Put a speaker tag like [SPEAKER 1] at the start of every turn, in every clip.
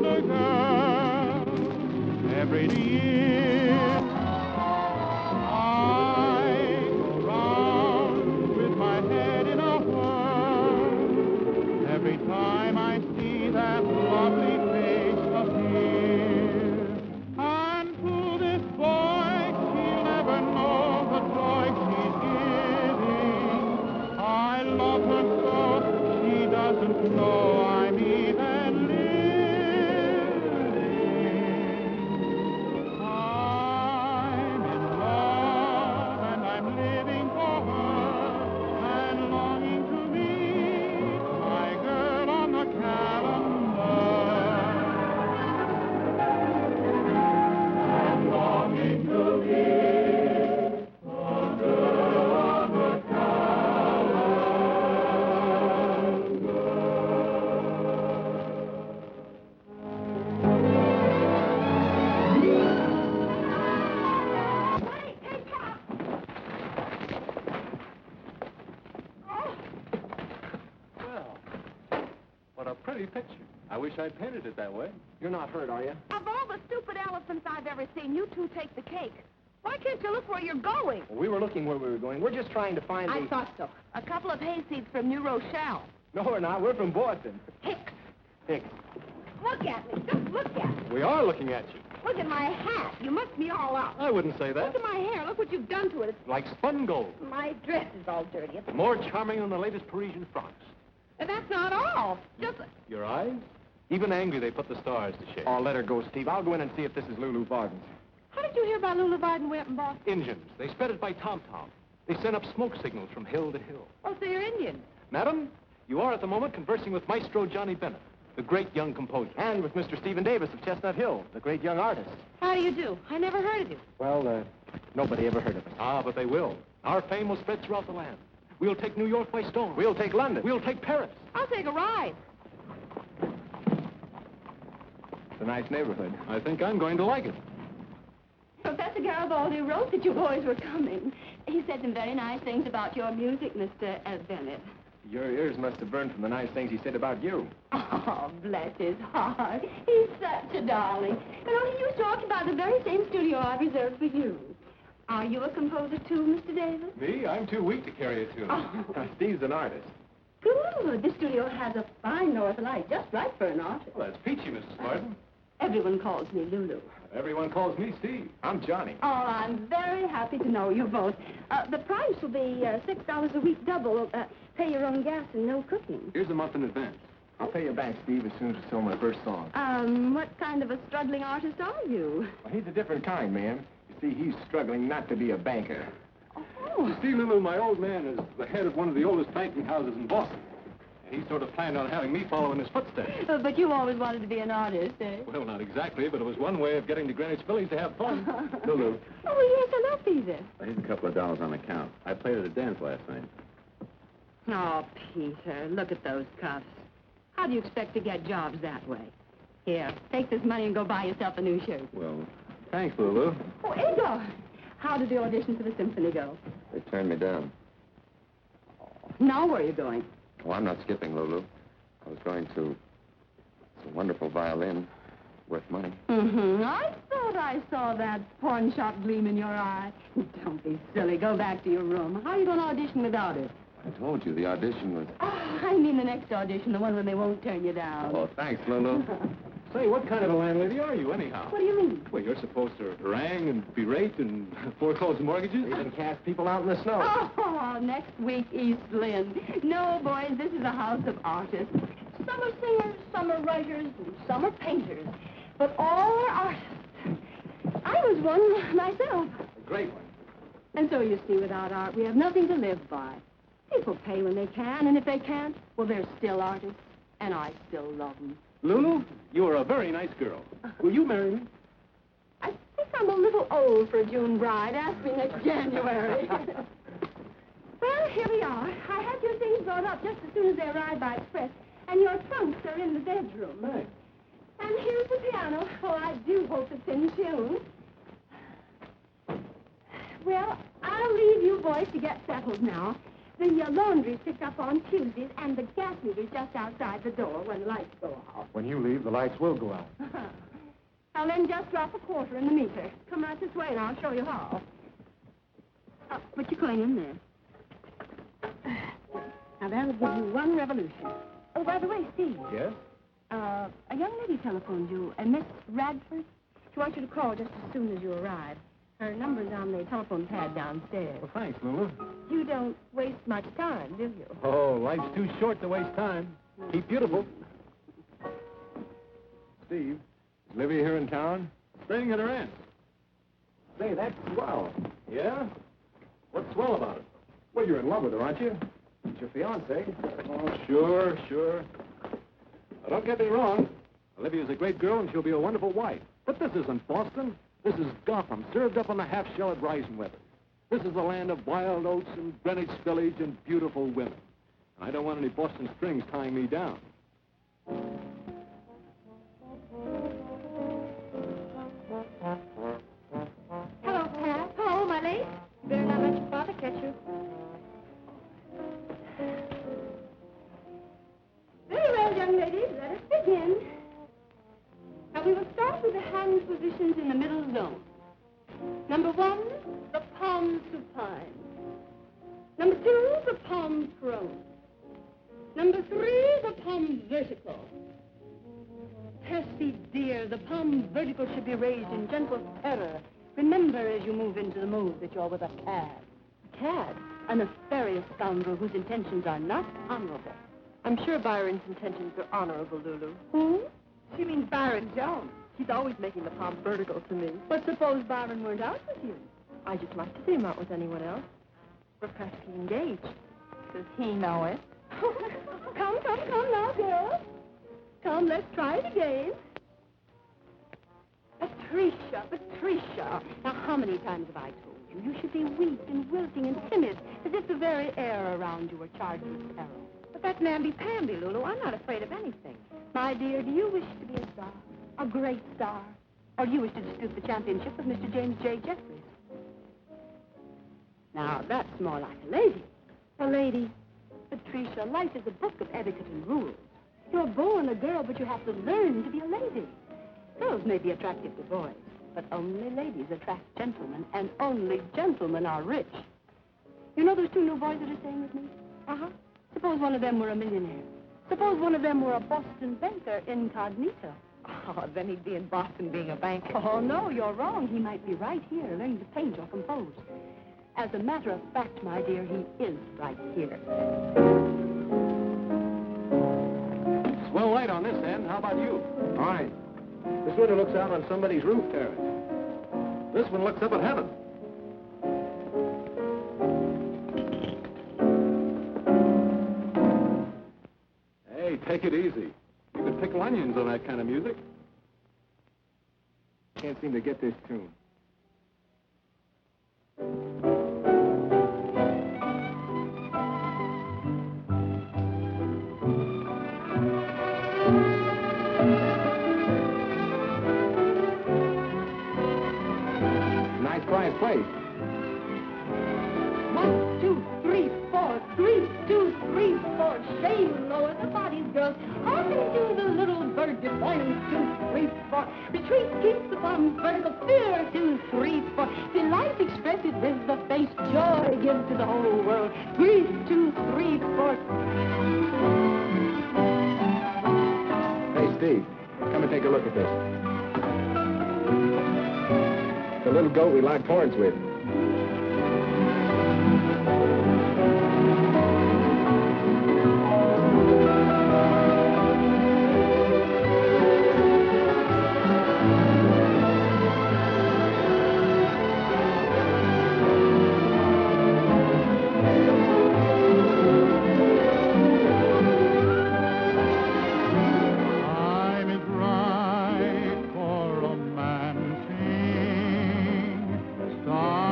[SPEAKER 1] wonder girl. Every year I go round with my head in a whirl. Every time I see that lovely face appear. And to this boy, she'll never know the joy she's giving. I love her so, she doesn't know I'm even living. I'm in love and I'm living for her and longing to meet my girl on the calendar. I'm longing to meet my girl on the
[SPEAKER 2] Well, what a pretty picture. I wish I'd painted it that way.
[SPEAKER 3] You're not hurt, are you?
[SPEAKER 4] Of all the stupid elephants I've ever seen, you two take the cake. Why can't you look where you're going?
[SPEAKER 3] Well, we were looking where we were going. We're just trying to find
[SPEAKER 4] I
[SPEAKER 3] the...
[SPEAKER 4] thought so. A couple of hayseeds from New Rochelle.
[SPEAKER 3] No, we're not. We're from Boston.
[SPEAKER 4] Hicks.
[SPEAKER 3] Hicks.
[SPEAKER 4] Look at me. Just look at me.
[SPEAKER 2] We are looking at you.
[SPEAKER 4] Look at my hat. You must be all up.
[SPEAKER 2] I wouldn't say that.
[SPEAKER 4] Look at my hair. Look what you've done to it.
[SPEAKER 2] Like spun gold.
[SPEAKER 4] My dress is all dirty.
[SPEAKER 2] More charming than the latest Parisian frocks.
[SPEAKER 4] And that's not all. Just...
[SPEAKER 2] Your eyes? Even angry, they put the stars to shame.
[SPEAKER 3] Oh, let her go, Steve. I'll go in and see if this is Lulu Varden's.
[SPEAKER 4] How did you hear about Lulu Varden way up in Boston?
[SPEAKER 2] Engines. They spread it by tom-tom. They send up smoke signals from hill to hill.
[SPEAKER 4] Oh, so you're Indian.
[SPEAKER 2] Madam, you are at the moment conversing with Maestro Johnny Bennett, the great young composer.
[SPEAKER 3] And with Mr. Stephen Davis of Chestnut Hill, the great young artist.
[SPEAKER 4] How do you do? I never heard of you.
[SPEAKER 3] Well, nobody ever heard of us.
[SPEAKER 2] Ah, but they will. Our fame will spread throughout the land. We'll take New York by storm.
[SPEAKER 3] We'll take London.
[SPEAKER 2] We'll take Paris.
[SPEAKER 4] I'll take a ride.
[SPEAKER 3] It's a nice neighborhood.
[SPEAKER 2] I think I'm going to like it.
[SPEAKER 4] Professor Garibaldi wrote that you boys were coming. He said some very nice things about your music, Mr. Bennett.
[SPEAKER 3] Your ears must have burned from the nice things he said about you.
[SPEAKER 4] Oh, bless his heart. He's such a darling. You know, he used to occupy the very same studio I reserved for you. Are you a composer too, Mr. Davis?
[SPEAKER 2] Me? I'm too weak to carry a tune.
[SPEAKER 4] Oh.
[SPEAKER 3] Steve's an artist.
[SPEAKER 4] Good. This studio has a fine north light, just right for an artist.
[SPEAKER 2] Well, that's peachy, Mrs. Martin.
[SPEAKER 4] Everyone calls me Lulu.
[SPEAKER 2] Everyone calls me Steve.
[SPEAKER 3] I'm Johnny.
[SPEAKER 4] Oh, I'm very happy to know you both. The price will be $6 a week double. Pay your own gas and no cooking.
[SPEAKER 2] Here's a month in advance.
[SPEAKER 3] I'll pay you back, Steve, as soon as I sell my first song.
[SPEAKER 4] What kind of a struggling artist are you?
[SPEAKER 3] Well, he's a different kind, ma'am. You see, he's struggling not to be a banker.
[SPEAKER 4] Oh.
[SPEAKER 2] You see, Lulu, my old man is the head of one of the oldest banking houses in Boston. He sort of planned on having me follow in his footsteps.
[SPEAKER 4] But you always wanted to be an artist, eh?
[SPEAKER 2] Well, not exactly, but it was one way of getting to Greenwich Village to have fun. Lulu.
[SPEAKER 4] Oh, yes, I love Peter.
[SPEAKER 5] Here's a couple of dollars on account. I played at a dance last night.
[SPEAKER 4] Oh, Peter, look at those cuffs. How do you expect to get jobs that way? Here, take this money and go buy yourself a new shirt.
[SPEAKER 5] Well, thanks, Lulu.
[SPEAKER 4] Oh, Igor, how did the audition for the symphony go?
[SPEAKER 5] They turned me down.
[SPEAKER 4] Now where are you going?
[SPEAKER 5] Oh, I'm not skipping, Lulu. I was going to... It's a wonderful violin. Worth money.
[SPEAKER 4] Mm-hmm. I thought I saw that pawn shop gleam in your eye. Don't be silly. Go back to your room. How are you going to audition without it?
[SPEAKER 5] I told you, the audition was...
[SPEAKER 4] Oh, I mean the next audition, the one when they won't turn you down.
[SPEAKER 5] Oh, thanks, Lulu.
[SPEAKER 2] Say, what kind of a landlady are you, anyhow?
[SPEAKER 4] What do you mean?
[SPEAKER 2] Well, you're supposed to harangue and berate and foreclose mortgages.
[SPEAKER 3] Even cast people out in the snow.
[SPEAKER 4] Oh, next week, East Lynn. No, boys, this is a house of artists. Some are singers, some are writers, and some are painters. But all are artists. I was one myself.
[SPEAKER 2] A great one.
[SPEAKER 4] And so you see, without art, we have nothing to live by. People pay when they can, and if they can't, well, they're still artists, and I still love them.
[SPEAKER 2] Lulu, you are a very nice girl. Will you marry me?
[SPEAKER 4] I think I'm a little old for a June bride. Ask me next January. Well, here we are. I had your things brought up just as soon as they arrived by express, and your trunks are in the bedroom.
[SPEAKER 2] Thanks.
[SPEAKER 4] And here's the piano. Oh, I do hope it's in tune. Well, I'll leave you boys to get settled now. The laundry's picked up on Tuesdays, and the gas meter's just outside the door when lights go off.
[SPEAKER 3] When you leave, the lights will go out.
[SPEAKER 4] I'll then just drop a quarter in the meter. Come right this way, and I'll show you how. Put your coin in there. Now, that'll give you one revolution. Oh, by the way, Steve.
[SPEAKER 3] Yes?
[SPEAKER 4] A young lady telephoned you, Miss Radford. She wants you to call just as soon as you arrive. Her number's on the telephone pad downstairs.
[SPEAKER 2] Well, thanks, Lulu.
[SPEAKER 4] You don't waste much time, do you?
[SPEAKER 2] Oh, life's too short to waste time. Keep beautiful.
[SPEAKER 3] Steve, is Livy here in town?
[SPEAKER 2] Staying at her aunt's.
[SPEAKER 3] Say, that's swell.
[SPEAKER 2] Yeah? What's swell about it?
[SPEAKER 3] Well, you're in love with her, aren't you? It's your fiancée.
[SPEAKER 2] Oh, sure. Now, don't get me wrong. Olivia's a great girl, and she'll be a wonderful wife. But this isn't Boston. This is Gotham, served up on the half-shell at rising weather. This is the land of wild oats and Greenwich Village and beautiful women. And I don't want any Boston strings tying me down.
[SPEAKER 4] Hello, Pat. Hello, my lady. Better not let your father catch you. Very well, young ladies, let us begin. Now, we will start with the hand positions in the middle zone. Number 1, the palm supine. Number 2, the palm prone. Number 3, the palm vertical. Percy, dear, the palm vertical should be raised in gentle terror. Remember as you move into the move that you're with a cad. A cad? A nefarious scoundrel whose intentions are not honorable.
[SPEAKER 6] I'm sure Byron's intentions are honorable, Lulu.
[SPEAKER 4] Who?
[SPEAKER 6] She means Byron Jones. He's always making the palm vertical to me.
[SPEAKER 4] But suppose Byron weren't out with you?
[SPEAKER 6] I just like to see him out with anyone else. We're practically engaged. Does he know it?
[SPEAKER 4] Come now, girls. Come, let's try it again. Patricia. Now, how many times have I told you? You should be weak and wilting and timid, as if the very air around you were charged with peril.
[SPEAKER 6] But that's namby-pamby, Lulu. I'm not afraid of anything.
[SPEAKER 4] My dear, do you wish to be a star? A great star? Or do you wish to dispute the championship with Mr. James J. Jeffries? Now, that's more like a lady. A lady. Patricia, life is a book of etiquette and rules. You're born a girl, but you have to learn to be a lady. Girls may be attractive to boys, but only ladies attract gentlemen, and only gentlemen are rich. You know those two new boys that are staying with me? Uh-huh. Suppose one of them were a millionaire. Suppose one of them were a Boston banker incognito.
[SPEAKER 6] Oh, then he'd be in Boston being a banker.
[SPEAKER 4] Oh, no, you're wrong. He might be right here learning to paint or compose. As a matter of fact, my dear, he is right here.
[SPEAKER 2] Swell light on this end. How about you?
[SPEAKER 3] All right. This window looks out on somebody's roof terrace.
[SPEAKER 2] This one looks up at heaven. Hey, take it easy. You could pickle onions on that kind of music.
[SPEAKER 3] Can't seem to get this tune. Nice quiet place.
[SPEAKER 4] 1, 2, 3, 4. 3, 2, 3, 4. Shame lower the bodies, girls. Hearken to the little bird dip. 1, 2, 3, 4. Retreat keeps the palm vertical. Fear, 2, 3, 4. Delight expressed with the face. Joy gives to the whole world. 3, 2, 3, 4.
[SPEAKER 3] Hey, Steve, come and take a look at this. The little goat we locked horns with.
[SPEAKER 1] Time is right for romancing. Stars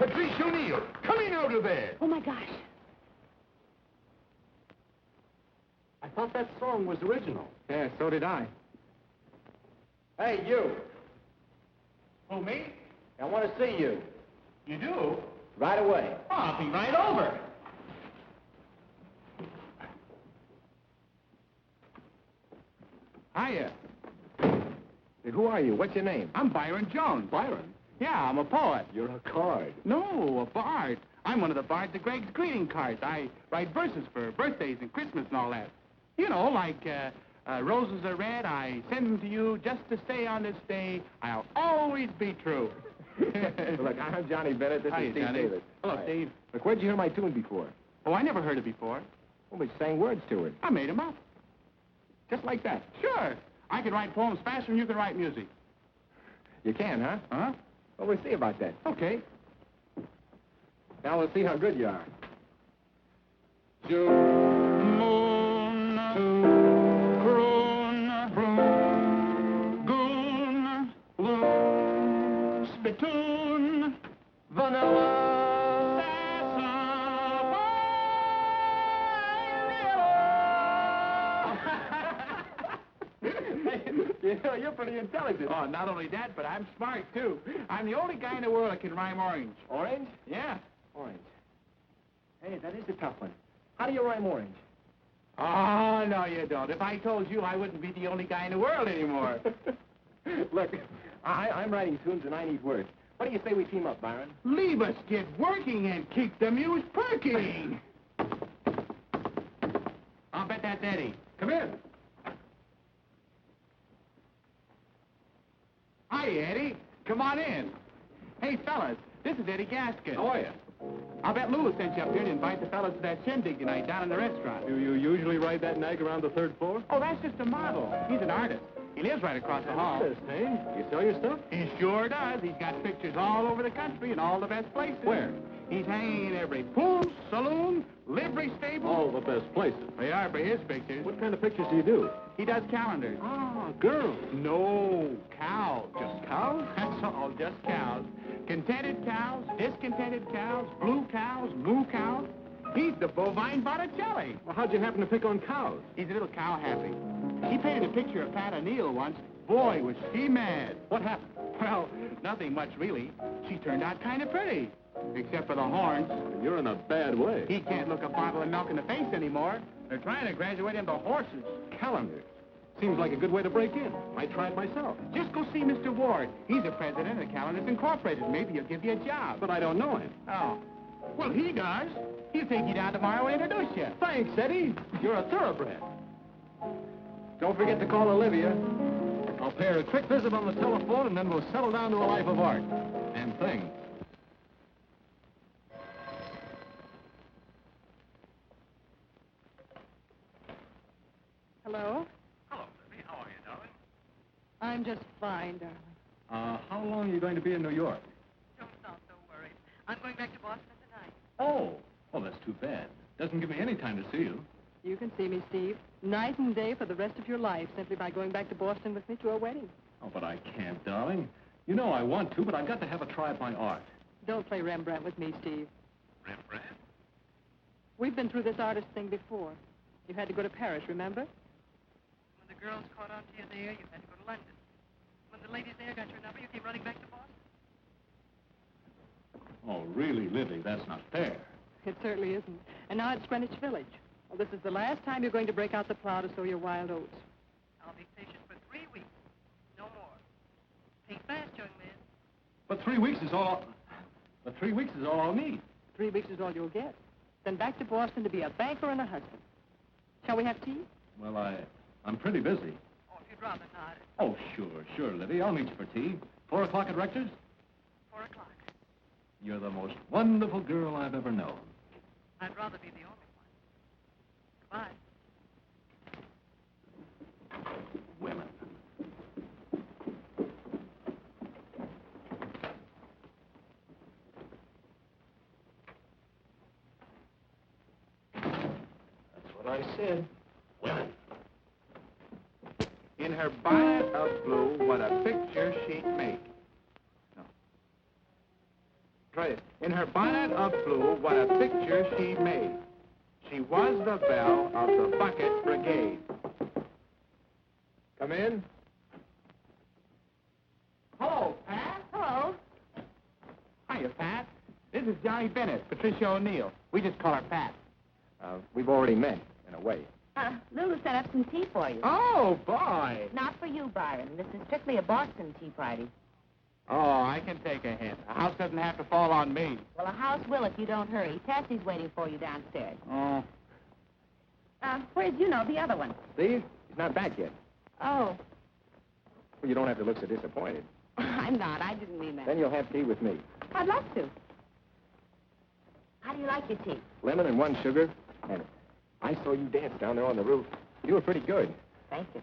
[SPEAKER 3] Patricia O'Neill, coming out of there.
[SPEAKER 4] Oh, my gosh.
[SPEAKER 2] I thought that song was original.
[SPEAKER 3] Yeah, so did I.
[SPEAKER 2] Hey, you.
[SPEAKER 1] Who, me?
[SPEAKER 2] I want to see you.
[SPEAKER 1] You do?
[SPEAKER 2] Right away.
[SPEAKER 1] Oh, I'll be right over.
[SPEAKER 3] Hiya. Hey, who are you? What's your name?
[SPEAKER 1] I'm Byron Jones.
[SPEAKER 3] Byron.
[SPEAKER 1] Yeah, I'm a poet.
[SPEAKER 3] You're a card.
[SPEAKER 1] No, a bard. I'm one of the bards of Greg's greeting cards. I write verses for birthdays and Christmas and all that. You know, like, roses are red, I send them to you just to say on this day, I'll always be true.
[SPEAKER 3] Look, I'm Johnny Bennett. This
[SPEAKER 1] Hiya,
[SPEAKER 3] is Steve
[SPEAKER 1] Johnny.
[SPEAKER 3] Davis.
[SPEAKER 1] Hello,
[SPEAKER 3] Hi.
[SPEAKER 1] Steve.
[SPEAKER 3] Look, where'd you hear my tune before?
[SPEAKER 1] Oh, I never heard it before.
[SPEAKER 3] Well, we sang words to it.
[SPEAKER 1] I made 'em up.
[SPEAKER 3] Just like that.
[SPEAKER 1] Sure. I can write poems faster than you can write music.
[SPEAKER 3] You can, huh?
[SPEAKER 1] Huh?
[SPEAKER 3] Well, we'll see about that.
[SPEAKER 1] Okay.
[SPEAKER 3] Now we'll see how good you are.
[SPEAKER 1] June, moon, croon, goon, loon, spittoon,
[SPEAKER 3] Vanilla. You know, you're pretty intelligent.
[SPEAKER 1] Oh, not only that, but I'm smart, too. I'm the only guy in the world that can rhyme orange.
[SPEAKER 3] Orange?
[SPEAKER 1] Yeah.
[SPEAKER 3] Orange. Hey, that is a tough one. How do you rhyme orange?
[SPEAKER 1] Oh, no, you don't. If I told you, I wouldn't be the only guy in the world anymore.
[SPEAKER 3] Look, I'm writing tunes and I need words. What do you say we team up, Byron?
[SPEAKER 1] Leave us get working and keep the muse perking. I'll bet that's Eddie.
[SPEAKER 3] Come in.
[SPEAKER 1] Hi, Eddie. Come on in. Hey, fellas, this is Eddie Gaskin.
[SPEAKER 3] How are you?
[SPEAKER 1] I'll bet Lewis sent you up here to invite the fellas to that shindig tonight down in the restaurant.
[SPEAKER 2] Do you usually ride that nag around the third floor?
[SPEAKER 1] Oh, that's just a model. He's an artist. He lives right across the hall.
[SPEAKER 2] Artist, eh? You sell your stuff?
[SPEAKER 1] He sure does. He's got pictures all over the country in all the best places.
[SPEAKER 2] Where?
[SPEAKER 1] He's hanging in every pool, saloon, livery stable.
[SPEAKER 2] All the best places.
[SPEAKER 1] They are for his pictures.
[SPEAKER 2] What kind of pictures do you do?
[SPEAKER 1] He does calendars.
[SPEAKER 2] Ah, girls.
[SPEAKER 1] No, cows.
[SPEAKER 2] Just cows?
[SPEAKER 1] That's all, just cows. Contented cows, discontented cows, blue cows, moo cows. He's the bovine Botticelli.
[SPEAKER 2] Well, how'd you happen to pick on cows?
[SPEAKER 1] He's a little cow happy. He painted a picture of Pat O'Neill once. Boy, was she mad.
[SPEAKER 2] What happened?
[SPEAKER 1] Well, nothing much really. She turned out kind of pretty. Except for the horns.
[SPEAKER 2] You're in a bad way.
[SPEAKER 1] He can't look a bottle of milk in the face anymore. They're trying to graduate him to horses.
[SPEAKER 2] Calendars. Seems like a good way to break in. I tried myself.
[SPEAKER 1] Just go see Mr. Ward. He's the president of Calendars Incorporated. Maybe he'll give you a job.
[SPEAKER 2] But I don't know him.
[SPEAKER 1] Oh. Well, he does. He'll take you down tomorrow and introduce you.
[SPEAKER 2] Thanks, Eddie. You're a thoroughbred. Don't forget to call Olivia. I'll pay her a quick visit on the telephone, and then we'll settle down to a life of art and things.
[SPEAKER 6] Hello?
[SPEAKER 1] Hello, Libby. How are you, darling?
[SPEAKER 6] I'm just fine, darling.
[SPEAKER 2] How long are you going to be in New York?
[SPEAKER 6] Don't sound so worried. I'm going back to Boston tonight.
[SPEAKER 2] Oh, well, that's too bad. Doesn't give me any time to see you.
[SPEAKER 6] You can see me, Steve, night and day for the rest of your life, simply by going back to Boston with me to a wedding.
[SPEAKER 2] Oh, but I can't, darling. You know I want to, but I've got to have a try at my art.
[SPEAKER 6] Don't play Rembrandt with me, Steve.
[SPEAKER 1] Rembrandt?
[SPEAKER 6] We've been through this artist thing before. You had to go to Paris, remember? When the girls caught on to you there, you had to go to London. When the ladies there got your number, you came running back to Boston.
[SPEAKER 2] Oh, really, Libby, that's not fair.
[SPEAKER 6] It certainly isn't. And now it's Greenwich Village. Well, this is the last time you're going to break out the plow to sow your wild oats. I'll be patient for 3 weeks. No more. Think fast, young man.
[SPEAKER 2] But 3 weeks is all... But 3 weeks is all I'll need.
[SPEAKER 6] 3 weeks is all you'll get. Then back to Boston to be a banker and a husband. Shall we have tea?
[SPEAKER 2] Well, I'm pretty busy.
[SPEAKER 6] Oh, if you'd rather not.
[SPEAKER 2] Oh, sure, Libby. I'll meet you for tea. 4 o'clock at Rector's?
[SPEAKER 6] 4 o'clock.
[SPEAKER 2] You're the most wonderful girl I've ever known.
[SPEAKER 6] I'd rather be the only one. Goodbye.
[SPEAKER 2] Women. That's what I said. Women.
[SPEAKER 1] In her bonnet of blue, what a picture she'd make. No. Try it. In her bonnet of blue, what a picture she made. She was the belle of the bucket brigade.
[SPEAKER 2] Come in.
[SPEAKER 1] Hello, Pat.
[SPEAKER 4] Hello.
[SPEAKER 1] Hiya, Pat. This is Johnny Bennett, Patricia O'Neill. We just call her Pat.
[SPEAKER 2] We've already met, in a way.
[SPEAKER 7] Lulu set up some tea for you.
[SPEAKER 1] Oh, boy.
[SPEAKER 7] Not for you, Byron. This is strictly a Boston tea party.
[SPEAKER 1] Oh, I can take a hint. A house doesn't have to fall on me.
[SPEAKER 7] Well, a house will if you don't hurry. Tessie's waiting for you downstairs.
[SPEAKER 1] Oh.
[SPEAKER 7] Where's, the other one?
[SPEAKER 2] Steve, he's not back yet.
[SPEAKER 7] Oh,
[SPEAKER 2] Well, you don't have to look so disappointed.
[SPEAKER 7] I'm not. I didn't mean that.
[SPEAKER 2] Then you'll have tea with me.
[SPEAKER 7] I'd love to. How do you like your tea?
[SPEAKER 2] Lemon and 1 sugar. And I saw you dance down there on the roof. You were pretty good.
[SPEAKER 7] Thank you.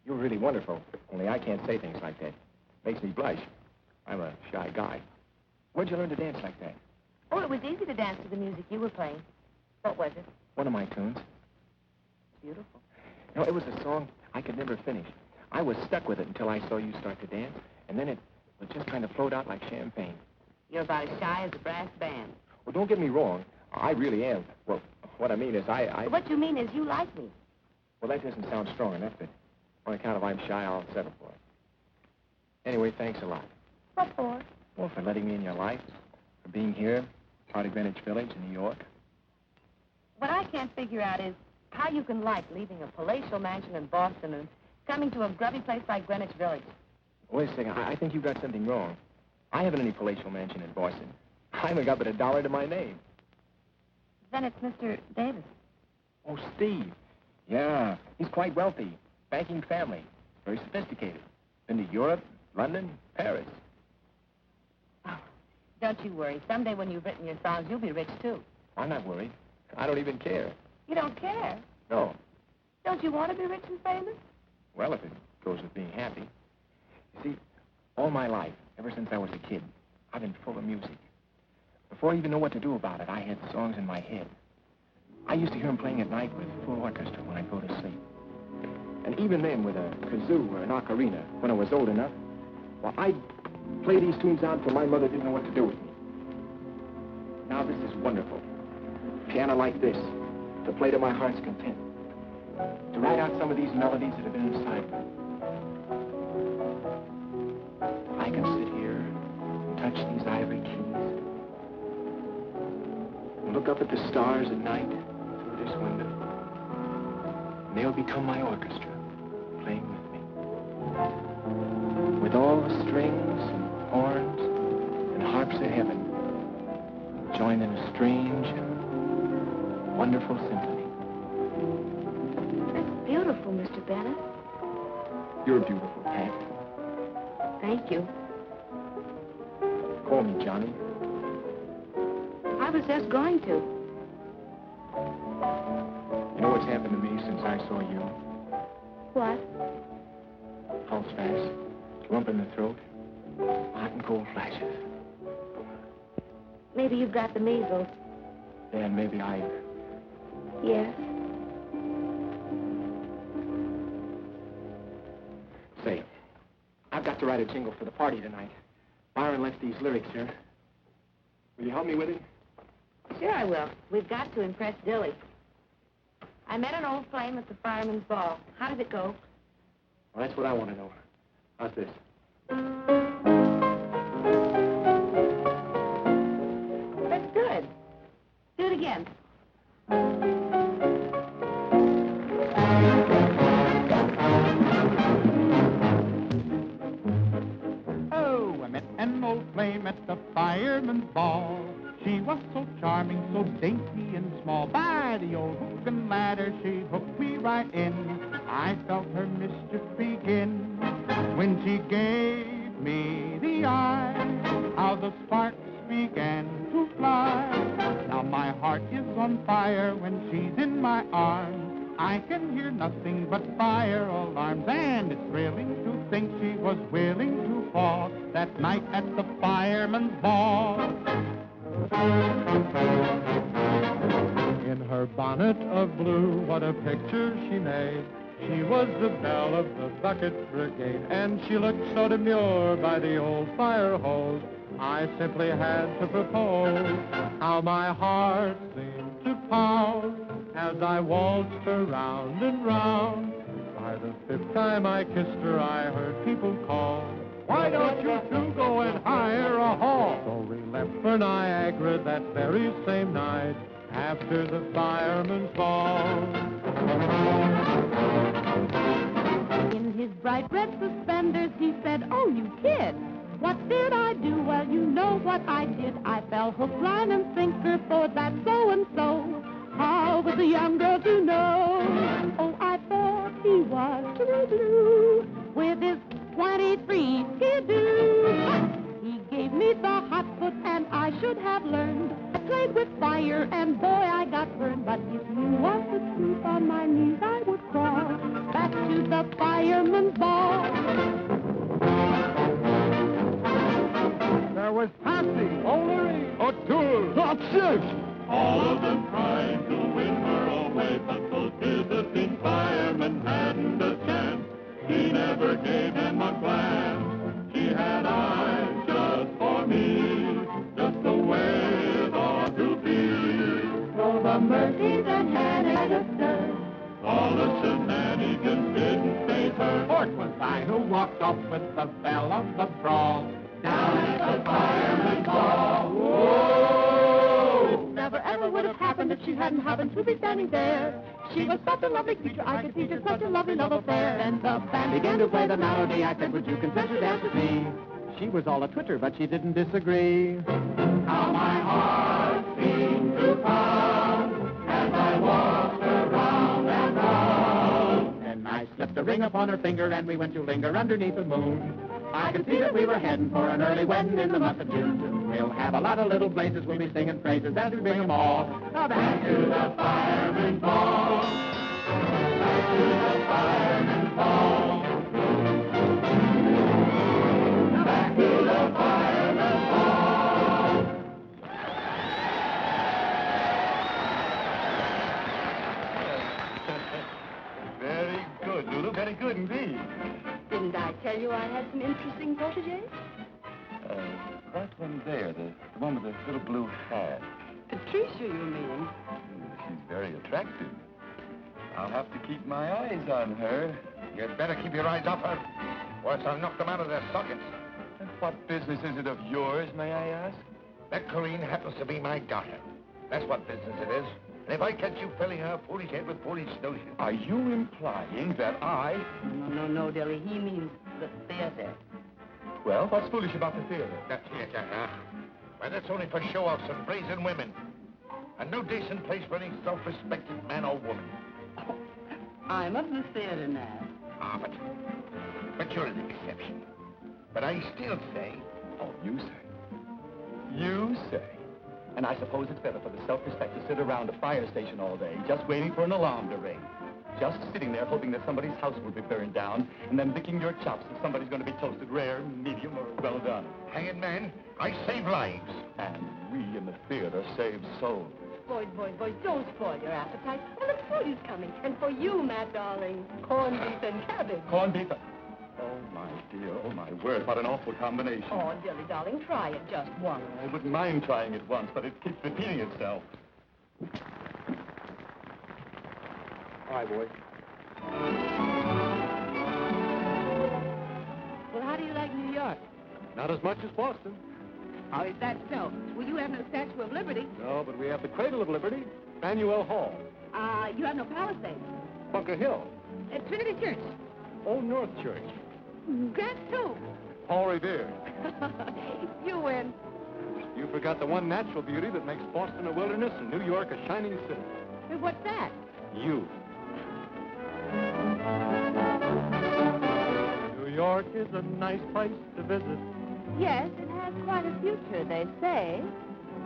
[SPEAKER 2] You were really wonderful. Only I can't say things like that. Makes me blush. I'm a shy guy. Where'd you learn to dance like that?
[SPEAKER 7] Oh, it was easy to dance to the music you were playing. What was it?
[SPEAKER 2] One of my tunes.
[SPEAKER 7] Beautiful.
[SPEAKER 2] It was a song I could never finish. I was stuck with it until I saw you start to dance, and then it was just kind of flowed out like champagne.
[SPEAKER 7] You're about as shy as a brass band.
[SPEAKER 2] Well, don't get me wrong. I really am. Well, what I mean is
[SPEAKER 7] What you mean is you like me.
[SPEAKER 2] Well, that doesn't sound strong enough, but on account of I'm shy, I'll settle for it. Anyway, thanks a lot.
[SPEAKER 7] What for?
[SPEAKER 2] Well, for letting me in your life, for being here, part of Greenwich Village in New York.
[SPEAKER 7] What I can't figure out is how you can like leaving a palatial mansion in Boston and coming to a grubby place like Greenwich Village.
[SPEAKER 2] Wait a second. I think you got something wrong. I haven't any palatial mansion in Boston. I haven't got but $1 to my name.
[SPEAKER 7] Then it's Mr. Davis.
[SPEAKER 2] Oh, Steve. Yeah, he's quite wealthy. Banking family. Very sophisticated. Been to Europe, London, Paris.
[SPEAKER 7] Oh, don't you worry. Someday when you've written your songs, you'll be rich, too.
[SPEAKER 2] I'm not worried. I don't even care.
[SPEAKER 7] You don't care?
[SPEAKER 2] No.
[SPEAKER 7] Don't you want to be rich and famous?
[SPEAKER 2] Well, if it goes with being happy. You see, all my life, ever since I was a kid, I've been full of music. Before I even know what to do about it, I had songs in my head. I used to hear them playing at night with full orchestra when I'd go to sleep. And even then, with a kazoo or an ocarina, when I was old enough, well, I'd play these tunes out until my mother didn't know what to do with me. Now, this is wonderful. Piano like this, to play to my heart's content. To write out some of these melodies that have been inside me. I can sit here and touch these ivory keys. And look up at the stars at night through this window. And they'll become my orchestra, playing with me. With all the strings and horns and harps of heaven, joined in a strange and wonderful symphony.
[SPEAKER 7] That's beautiful, Mr. Bennett.
[SPEAKER 2] You're beautiful, Pat.
[SPEAKER 7] Thank you.
[SPEAKER 2] Call me Johnny.
[SPEAKER 7] I was just going to.
[SPEAKER 2] You know what's happened to me since I saw you?
[SPEAKER 7] What?
[SPEAKER 2] Pulse fast, lump in the throat, hot and cold flashes.
[SPEAKER 7] Maybe you've got the measles.
[SPEAKER 2] And maybe I...
[SPEAKER 7] Yes.
[SPEAKER 2] Say, I've got to write a jingle for the party tonight. Byron left these lyrics here. Will you help me with it?
[SPEAKER 7] Sure I will. We've got to impress Dilly. I met an old flame at the fireman's ball. How did it go?
[SPEAKER 2] Well, that's what I want to know. How's this?
[SPEAKER 7] That's good. Do it again.
[SPEAKER 1] Oh, I met an old flame at the fireman's ball. She was so charming, so dainty and small. By the old hook and ladder, she hooked me right in. I felt her mischief begin when she gave me the eye. How the sparks began to fly. Now my heart is on fire when she's in my arms. I can hear nothing but fire alarms, and it's thrilling to think she was willing to fall that night at the fireman's ball. In her bonnet of blue, what a picture she made. She was the belle of the bucket brigade, and she looked so demure by the old fire hose. I simply had to propose. How my heart seemed to pound as I waltzed her round and round. By the fifth time I kissed her, I heard people call, "Why don't you two go and hire a hall?" So we left for Niagara that very same night after the fireman's ball.
[SPEAKER 8] In his bright red suspenders, he said, "Oh, you kid, what did I do?" Well, you know what I did. I fell hook, line, and sinker for that so-and-so. How was a young girl to know? Oh, I thought he was blue with his 23 skidoo. He gave me the hot foot, and I should have learned. I played with fire, and boy, I got burned. But if you want the truth, on my knees I would crawl back to the fireman's ball.
[SPEAKER 1] There was Patsy, O'Leary, O'Toole, Hopsy. All of them trying to win her away, but those visiting firemen hadn't a chance. She never gave him a glance. She had eyes just for me, just the way it ought to be. So the mercies and Hannah, all the shenanigans didn't faze her. For 'twas I who walked off with the belle of the brawl down at the fireman's ball. Whoa!
[SPEAKER 8] Never ever would have happened if she hadn't happened to be standing there. She was such a lovely creature, I could see just such a lovely love affair. And the band began to play the melody. I said, "Would you consent to dance with me?"
[SPEAKER 1] She was all a twitter, but she didn't disagree.
[SPEAKER 8] How my heart seemed to pound as I walked her round and round.
[SPEAKER 1] Then I slipped a ring upon her finger, and we went to linger underneath the moon. I could see that we were heading for an early wedding in the month of June. We'll have a lot of little blazes, we'll be singing praises as we bring them all. Now back to the fireman's ball. Back to the fireman's ball. Back to the fireman's ball.
[SPEAKER 3] Very good, Lulu. Very good indeed.
[SPEAKER 4] Didn't I tell you I had some interesting protégés?
[SPEAKER 3] That one there, the one with the little blue hat.
[SPEAKER 4] Patricia, you mean?
[SPEAKER 3] She's very attractive. I'll have to keep my eyes on her.
[SPEAKER 5] You'd better keep your eyes off her, or else I'll knock them out of their sockets.
[SPEAKER 3] And what business is it of yours, may I ask?
[SPEAKER 5] That Colleen happens to be my daughter. That's what business it is. And if I catch you filling her foolish head with foolish notions...
[SPEAKER 3] Are you implying that I...
[SPEAKER 4] No, Dilly. He means the theater.
[SPEAKER 3] Well, what's foolish about the theater?
[SPEAKER 5] The theater, huh? Why, that's only for show-offs and brazen women. And no decent place for any self-respecting man or woman.
[SPEAKER 4] I'm of the theater now.
[SPEAKER 5] Ah, but you're an exception. But I still say...
[SPEAKER 3] Oh, you say? You say? And I suppose it's better for the self-respect to sit around a fire station all day, just waiting for an alarm to ring. Just sitting there hoping that somebody's house will be burned down, and then licking your chops if somebody's going to be toasted rare, medium, or well done.
[SPEAKER 5] Hang it, man. I save lives.
[SPEAKER 3] And we in the theater save souls.
[SPEAKER 4] Boys, don't spoil your appetite. Well, the food is coming. And for you, Matt, darling, corned beef and cabbage.
[SPEAKER 3] Corned beef. Oh, my dear, oh, my word, what an awful combination.
[SPEAKER 4] Oh, Dilly, darling, try it just once.
[SPEAKER 3] I wouldn't mind trying it once, but it keeps repeating itself.
[SPEAKER 2] Hi, boy.
[SPEAKER 8] Well, how do you like New York?
[SPEAKER 2] Not as much as Boston.
[SPEAKER 8] Oh, is that so? Well, you have no Statue of Liberty.
[SPEAKER 2] No, but we have the Cradle of Liberty, Faneuil Hall,
[SPEAKER 8] You have no Palisades.
[SPEAKER 2] Bunker Hill,
[SPEAKER 8] Trinity Church.
[SPEAKER 2] Old North Church,
[SPEAKER 8] Grant too.
[SPEAKER 2] Paul Revere.
[SPEAKER 8] You win.
[SPEAKER 2] You forgot the one natural beauty that makes Boston a wilderness and New York a shining city.
[SPEAKER 8] What's that?
[SPEAKER 2] You.
[SPEAKER 1] New York is a nice place to visit.
[SPEAKER 8] Yes, it has quite a future, they say.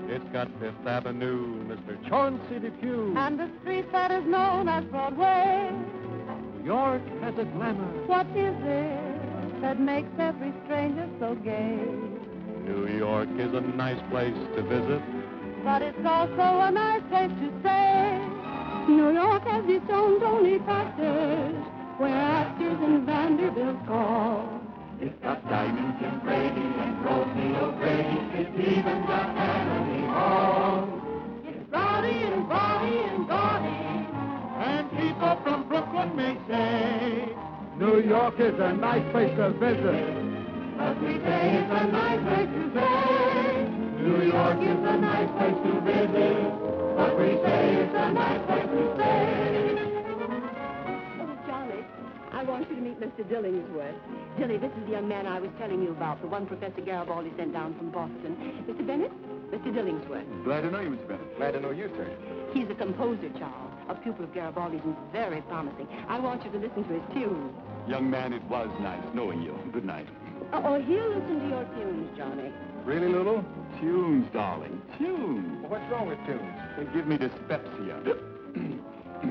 [SPEAKER 1] It's got Fifth Avenue, Mr. Chauncey Depew.
[SPEAKER 8] And the street that is known as Broadway.
[SPEAKER 1] New York has a glamour.
[SPEAKER 8] What is it that makes every stranger so gay?
[SPEAKER 1] New York is a nice place to visit.
[SPEAKER 8] But it's also a nice place to stay. New York has its own lonely factors, where actors in Vanderbilt call.
[SPEAKER 1] It's got diamonds and Brady and Rosie O'Grady New York is a nice place to visit. But we say it's a nice place to stay. New York is a nice place to visit. But we say it's a nice place to stay.
[SPEAKER 4] Oh, Johnny, I want you to meet Mr. Dillingsworth. Dilly, this is the young man I was telling you about, the one Professor Garibaldi sent down from Boston. Mr. Bennett, Mr. Dillingsworth.
[SPEAKER 3] Glad to know you, Mr. Bennett. Glad to know you, sir.
[SPEAKER 4] He's a composer, Charles, a pupil of Garibaldi's and very promising. I want you to listen to his tunes.
[SPEAKER 3] Young man, it was nice knowing you. Good night.
[SPEAKER 4] Oh, he'll listen to your tunes, Johnny.
[SPEAKER 3] Really, Lulu? Tunes, darling. Tunes.
[SPEAKER 2] What's wrong with tunes?
[SPEAKER 3] They give me dyspepsia.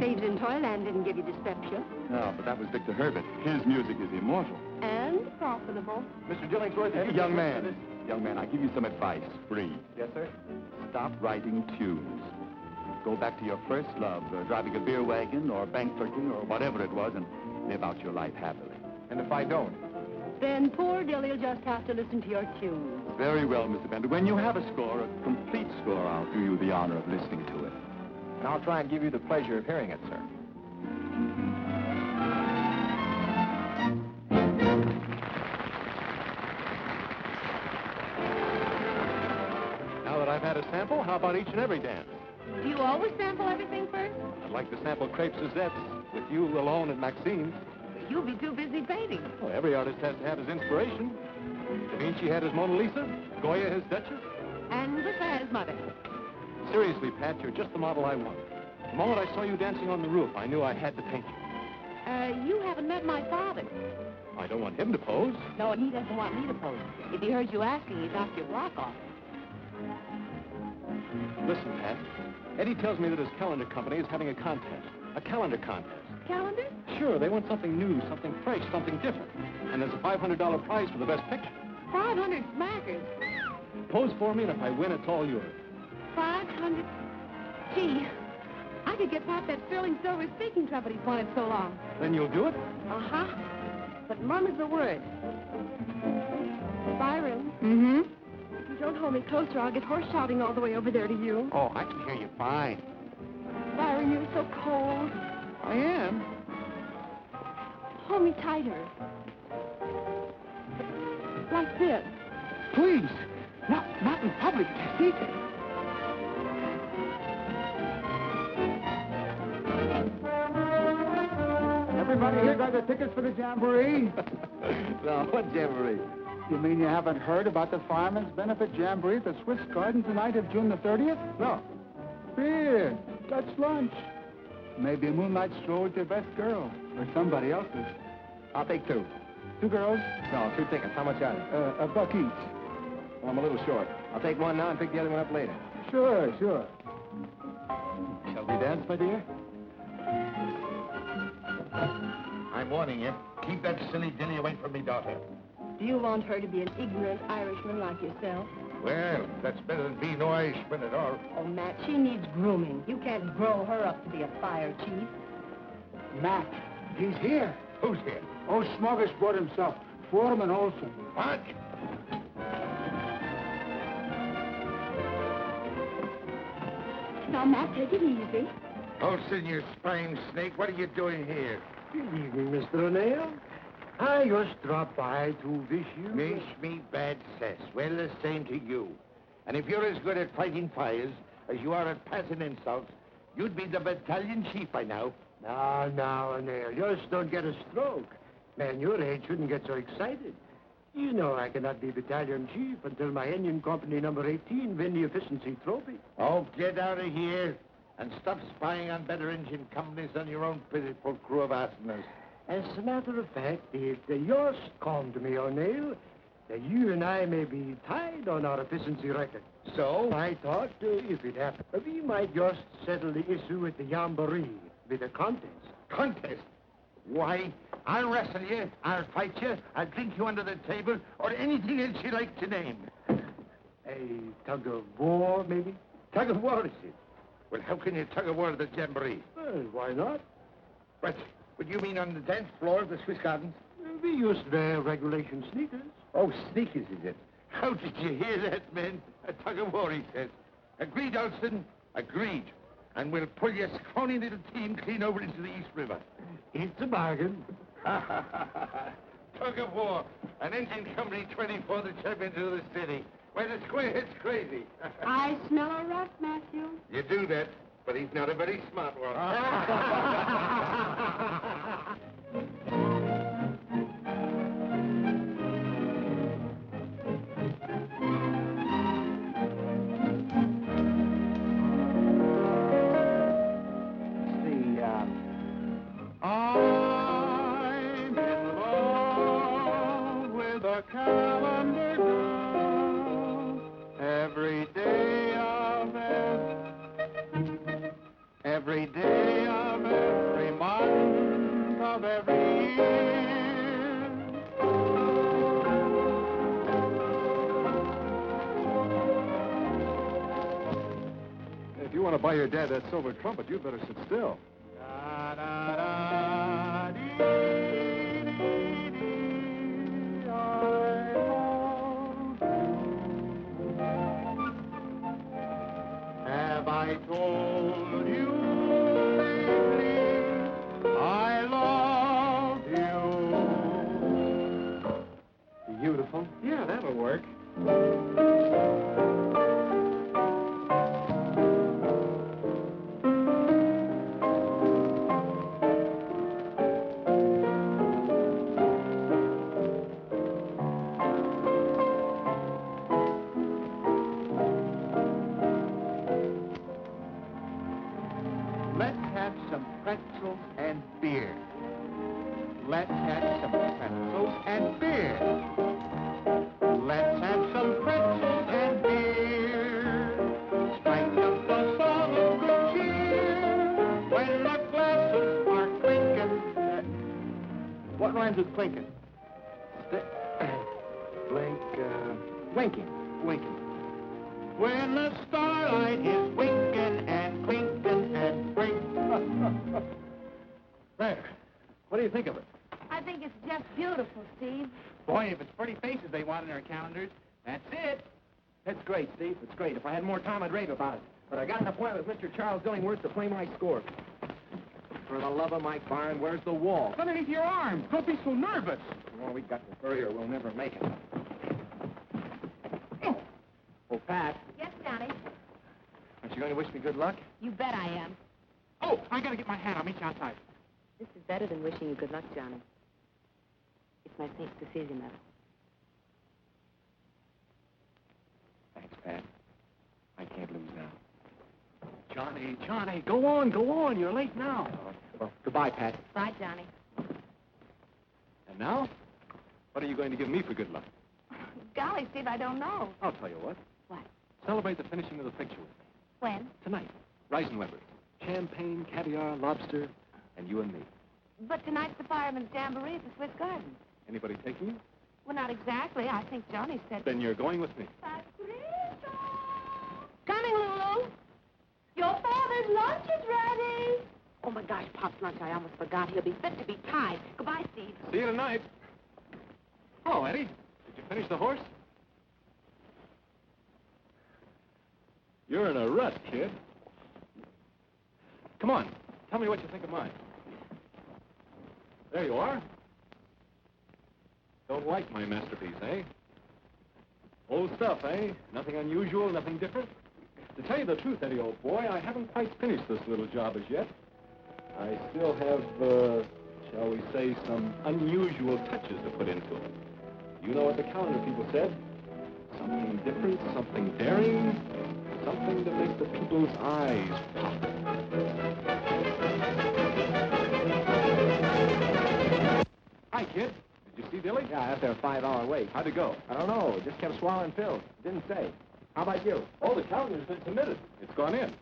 [SPEAKER 4] Babes in Toyland didn't give you dyspepsia.
[SPEAKER 3] No, but that was Victor Herbert. His music is immortal.
[SPEAKER 4] And profitable.
[SPEAKER 2] Mr. Dillingsworth,
[SPEAKER 3] Hey, young man, I give you some advice, free.
[SPEAKER 2] Yes, sir?
[SPEAKER 3] Stop writing tunes. Go back to your first love, driving a beer wagon or bank clerking or whatever it was, and live out your life happily.
[SPEAKER 2] And if I don't?
[SPEAKER 4] Then poor Dilly'll just have to listen to your tunes.
[SPEAKER 3] Very well, Mr. Bender. When you have a score, a complete score, I'll do you the honor of listening to it.
[SPEAKER 2] And I'll try and give you the pleasure of hearing it, sir. Now that I've had a sample, how about each and every dance?
[SPEAKER 7] Do you always sample everything first?
[SPEAKER 2] I'd like to sample Crêpe Suzette's with you alone at Maxine's.
[SPEAKER 7] You'll be too busy painting.
[SPEAKER 2] Well, every artist has to have his inspiration. Da Vinci had his Mona Lisa, Goya his Duchess.
[SPEAKER 7] And Whistler had his mother.
[SPEAKER 2] Seriously, Pat, you're just the model I want. The moment I saw you dancing on the roof, I knew I had to paint you.
[SPEAKER 7] You haven't met my father.
[SPEAKER 2] I don't want him to pose.
[SPEAKER 7] No, and he doesn't want me to pose. If he heard you asking, he'd knock your block off.
[SPEAKER 2] Listen, Pat, Eddie tells me that his calendar company is having a contest. A calendar contest.
[SPEAKER 7] Calendar?
[SPEAKER 2] Sure, they want something new, something fresh, something different. And there's a $500 prize for the best picture.
[SPEAKER 7] 500 smackers.
[SPEAKER 2] Pose for me, and if I win, it's all yours.
[SPEAKER 7] 500. Gee, I could get Pop that sterling silver speaking trumpet he's wanted so long.
[SPEAKER 2] Then you'll do it?
[SPEAKER 7] Uh-huh. But murmurs the word.
[SPEAKER 4] Byron,
[SPEAKER 7] Mm-hmm.
[SPEAKER 4] if you don't hold me closer, I'll get horse shouting all the way over there to you.
[SPEAKER 2] Oh, I can hear you fine.
[SPEAKER 4] Byron, you're so cold.
[SPEAKER 2] I am.
[SPEAKER 4] Hold me tighter. Like this.
[SPEAKER 2] Please. Not in public, Tessie.
[SPEAKER 1] Everybody here got the tickets for the jamboree?
[SPEAKER 2] No, what jamboree?
[SPEAKER 1] You mean you haven't heard about the Fireman's Benefit Jamboree at the Swiss Garden tonight of June the 30th?
[SPEAKER 2] No.
[SPEAKER 1] Beer, Dutch lunch. Maybe a moonlight stroll with your best girl, or somebody else's.
[SPEAKER 2] I'll take two.
[SPEAKER 1] 2 girls,
[SPEAKER 2] No, 2 tickets. How much are they?
[SPEAKER 1] $1 each.
[SPEAKER 2] Well, I'm a little short. I'll take one now and pick the other one up later.
[SPEAKER 1] Sure.
[SPEAKER 2] Shall we dance, my dear?
[SPEAKER 5] I'm warning you. Keep that silly dilly away from me, daughter.
[SPEAKER 4] Do you want her to be an ignorant Irishman like yourself?
[SPEAKER 5] Well, that's better than being no Irishman at all.
[SPEAKER 4] Oh, Matt, she needs grooming. You can't grow her up to be a fire chief.
[SPEAKER 1] Matt, he's here.
[SPEAKER 5] Who's here?
[SPEAKER 1] Oh, Smorgasbord himself, Foreman Olson.
[SPEAKER 5] What?
[SPEAKER 4] Now, Matt, take it easy.
[SPEAKER 5] Olson, you spine snake, what are you doing here?
[SPEAKER 9] Good evening, Mr. O'Neill. I just dropped by to wish you...
[SPEAKER 5] Wish me bad cess. Well, the same to you. And if you're as good at fighting fires as you are at passing insults, you'd be the battalion chief by now.
[SPEAKER 9] Now, O'Neill, just don't get a stroke. Man your age shouldn't get so excited. You know I cannot be battalion chief until my engine company number 18 win the efficiency trophy.
[SPEAKER 5] Oh, get out of here and stop spying on better engine companies than your own pitiful crew of arsenals.
[SPEAKER 9] As a matter of fact, it just come to me, O'Neill, that you and I may be tied on our efficiency record. So I thought, if it happened, we might just settle the issue with the jamboree, with a contest.
[SPEAKER 5] Contest? Why, I'll wrestle you, I'll fight you, I'll drink you under the table, or anything else you like to name.
[SPEAKER 9] A tug of war, maybe?
[SPEAKER 5] Tug of war, is it? Well, how can you tug of war at the jamboree?
[SPEAKER 9] Well, why not?
[SPEAKER 5] What you mean on the dance floor of the Swiss Gardens?
[SPEAKER 9] We used to wear regulation sneakers.
[SPEAKER 5] Oh, sneakers, is it? How did you hear that, men? A tug of war, he says. Agreed, Alston? Agreed. And we'll pull your scrawny little team clean over into the East River.
[SPEAKER 9] It's a bargain.
[SPEAKER 5] Tug of war. An engine company 24 the champions of the city. Well, it's crazy.
[SPEAKER 4] I smell a rust, Matthew.
[SPEAKER 5] You do that, but he's not a very smart one.
[SPEAKER 1] I'm in love with a calendar girl. Every day of every month of every year.
[SPEAKER 2] If you want to buy your dad that silver trumpet, you'd better sit still.
[SPEAKER 1] Da, da, da, dee, dee, dee, I love you. Have I told you lately I love you?
[SPEAKER 2] Beautiful.
[SPEAKER 1] Yeah, that'll work. Let's have some pretzels and beer. Let's have some pretzels and beer. Let's have some pretzels and beer. Strike up a song of good cheer when the glasses are clinking. What rhymes with clinking?
[SPEAKER 2] Winking.
[SPEAKER 1] Winking. When the starlight is winking and clinking and blinking.
[SPEAKER 2] There. What do you think of it?
[SPEAKER 7] I think it's just beautiful, Steve.
[SPEAKER 3] Boy, if it's pretty faces they want in their calendars, that's it.
[SPEAKER 2] It's great, Steve. It's great. If I had more time, I'd rave about it. But I got an appointment with Mr. Charles Dillingworth to play my score. For the love of Mike Byron, where's the wall?
[SPEAKER 3] Underneath your arm. Don't be so nervous.
[SPEAKER 2] Well, we got to hurry or we'll never make it. Oh, Pat,
[SPEAKER 7] Yes, Johnny.
[SPEAKER 2] aren't you going to wish me good luck?
[SPEAKER 7] You bet I am.
[SPEAKER 3] Oh, I gotta get my hat. I'll meet you outside.
[SPEAKER 7] This is better than wishing you good luck, Johnny. It's my St. Cecilia medal.
[SPEAKER 2] Thanks, Pat. I can't lose now. Johnny, go on. You're late now. Well, goodbye, Pat.
[SPEAKER 7] Bye, Johnny.
[SPEAKER 2] And now, what are you going to give me for good luck?
[SPEAKER 7] Golly, Steve, I don't know.
[SPEAKER 2] I'll tell you what.
[SPEAKER 7] What?
[SPEAKER 2] Celebrate the finishing of the picture with me.
[SPEAKER 7] When?
[SPEAKER 2] Tonight. Reisenweber. Champagne, caviar, lobster, and you and me.
[SPEAKER 7] But tonight's the fireman's jamboree at the Swiss Garden.
[SPEAKER 2] Anybody taking you?
[SPEAKER 7] Well, not exactly. I think Johnny said...
[SPEAKER 2] Then you're going with me.
[SPEAKER 4] Patricia!
[SPEAKER 7] Coming, Lulu.
[SPEAKER 4] Your father's lunch is ready.
[SPEAKER 7] Oh, my gosh, Pop's lunch. I almost forgot. He'll be fit to be tied. Goodbye, Steve.
[SPEAKER 2] See you tonight. Oh, Eddie, did you finish the horse? You're in a rut, kid. Come on, tell me what you think of mine. There you are. Don't like my masterpiece, eh? Old stuff, eh? Nothing unusual, nothing different. To tell you the truth, Eddie, old boy, I haven't quite finished this little job as yet. I still have, shall we say, some unusual touches to put into it. You know what the calendar people said? Something different, something daring, something to make the people's eyes pop. Hi, kid. Did you see Billy?
[SPEAKER 9] Yeah, after a 5-hour wait.
[SPEAKER 2] How'd it go?
[SPEAKER 9] I don't know. Just kept swallowing pills. Didn't say. How about you?
[SPEAKER 2] Oh, the calendar's been submitted. It's gone in.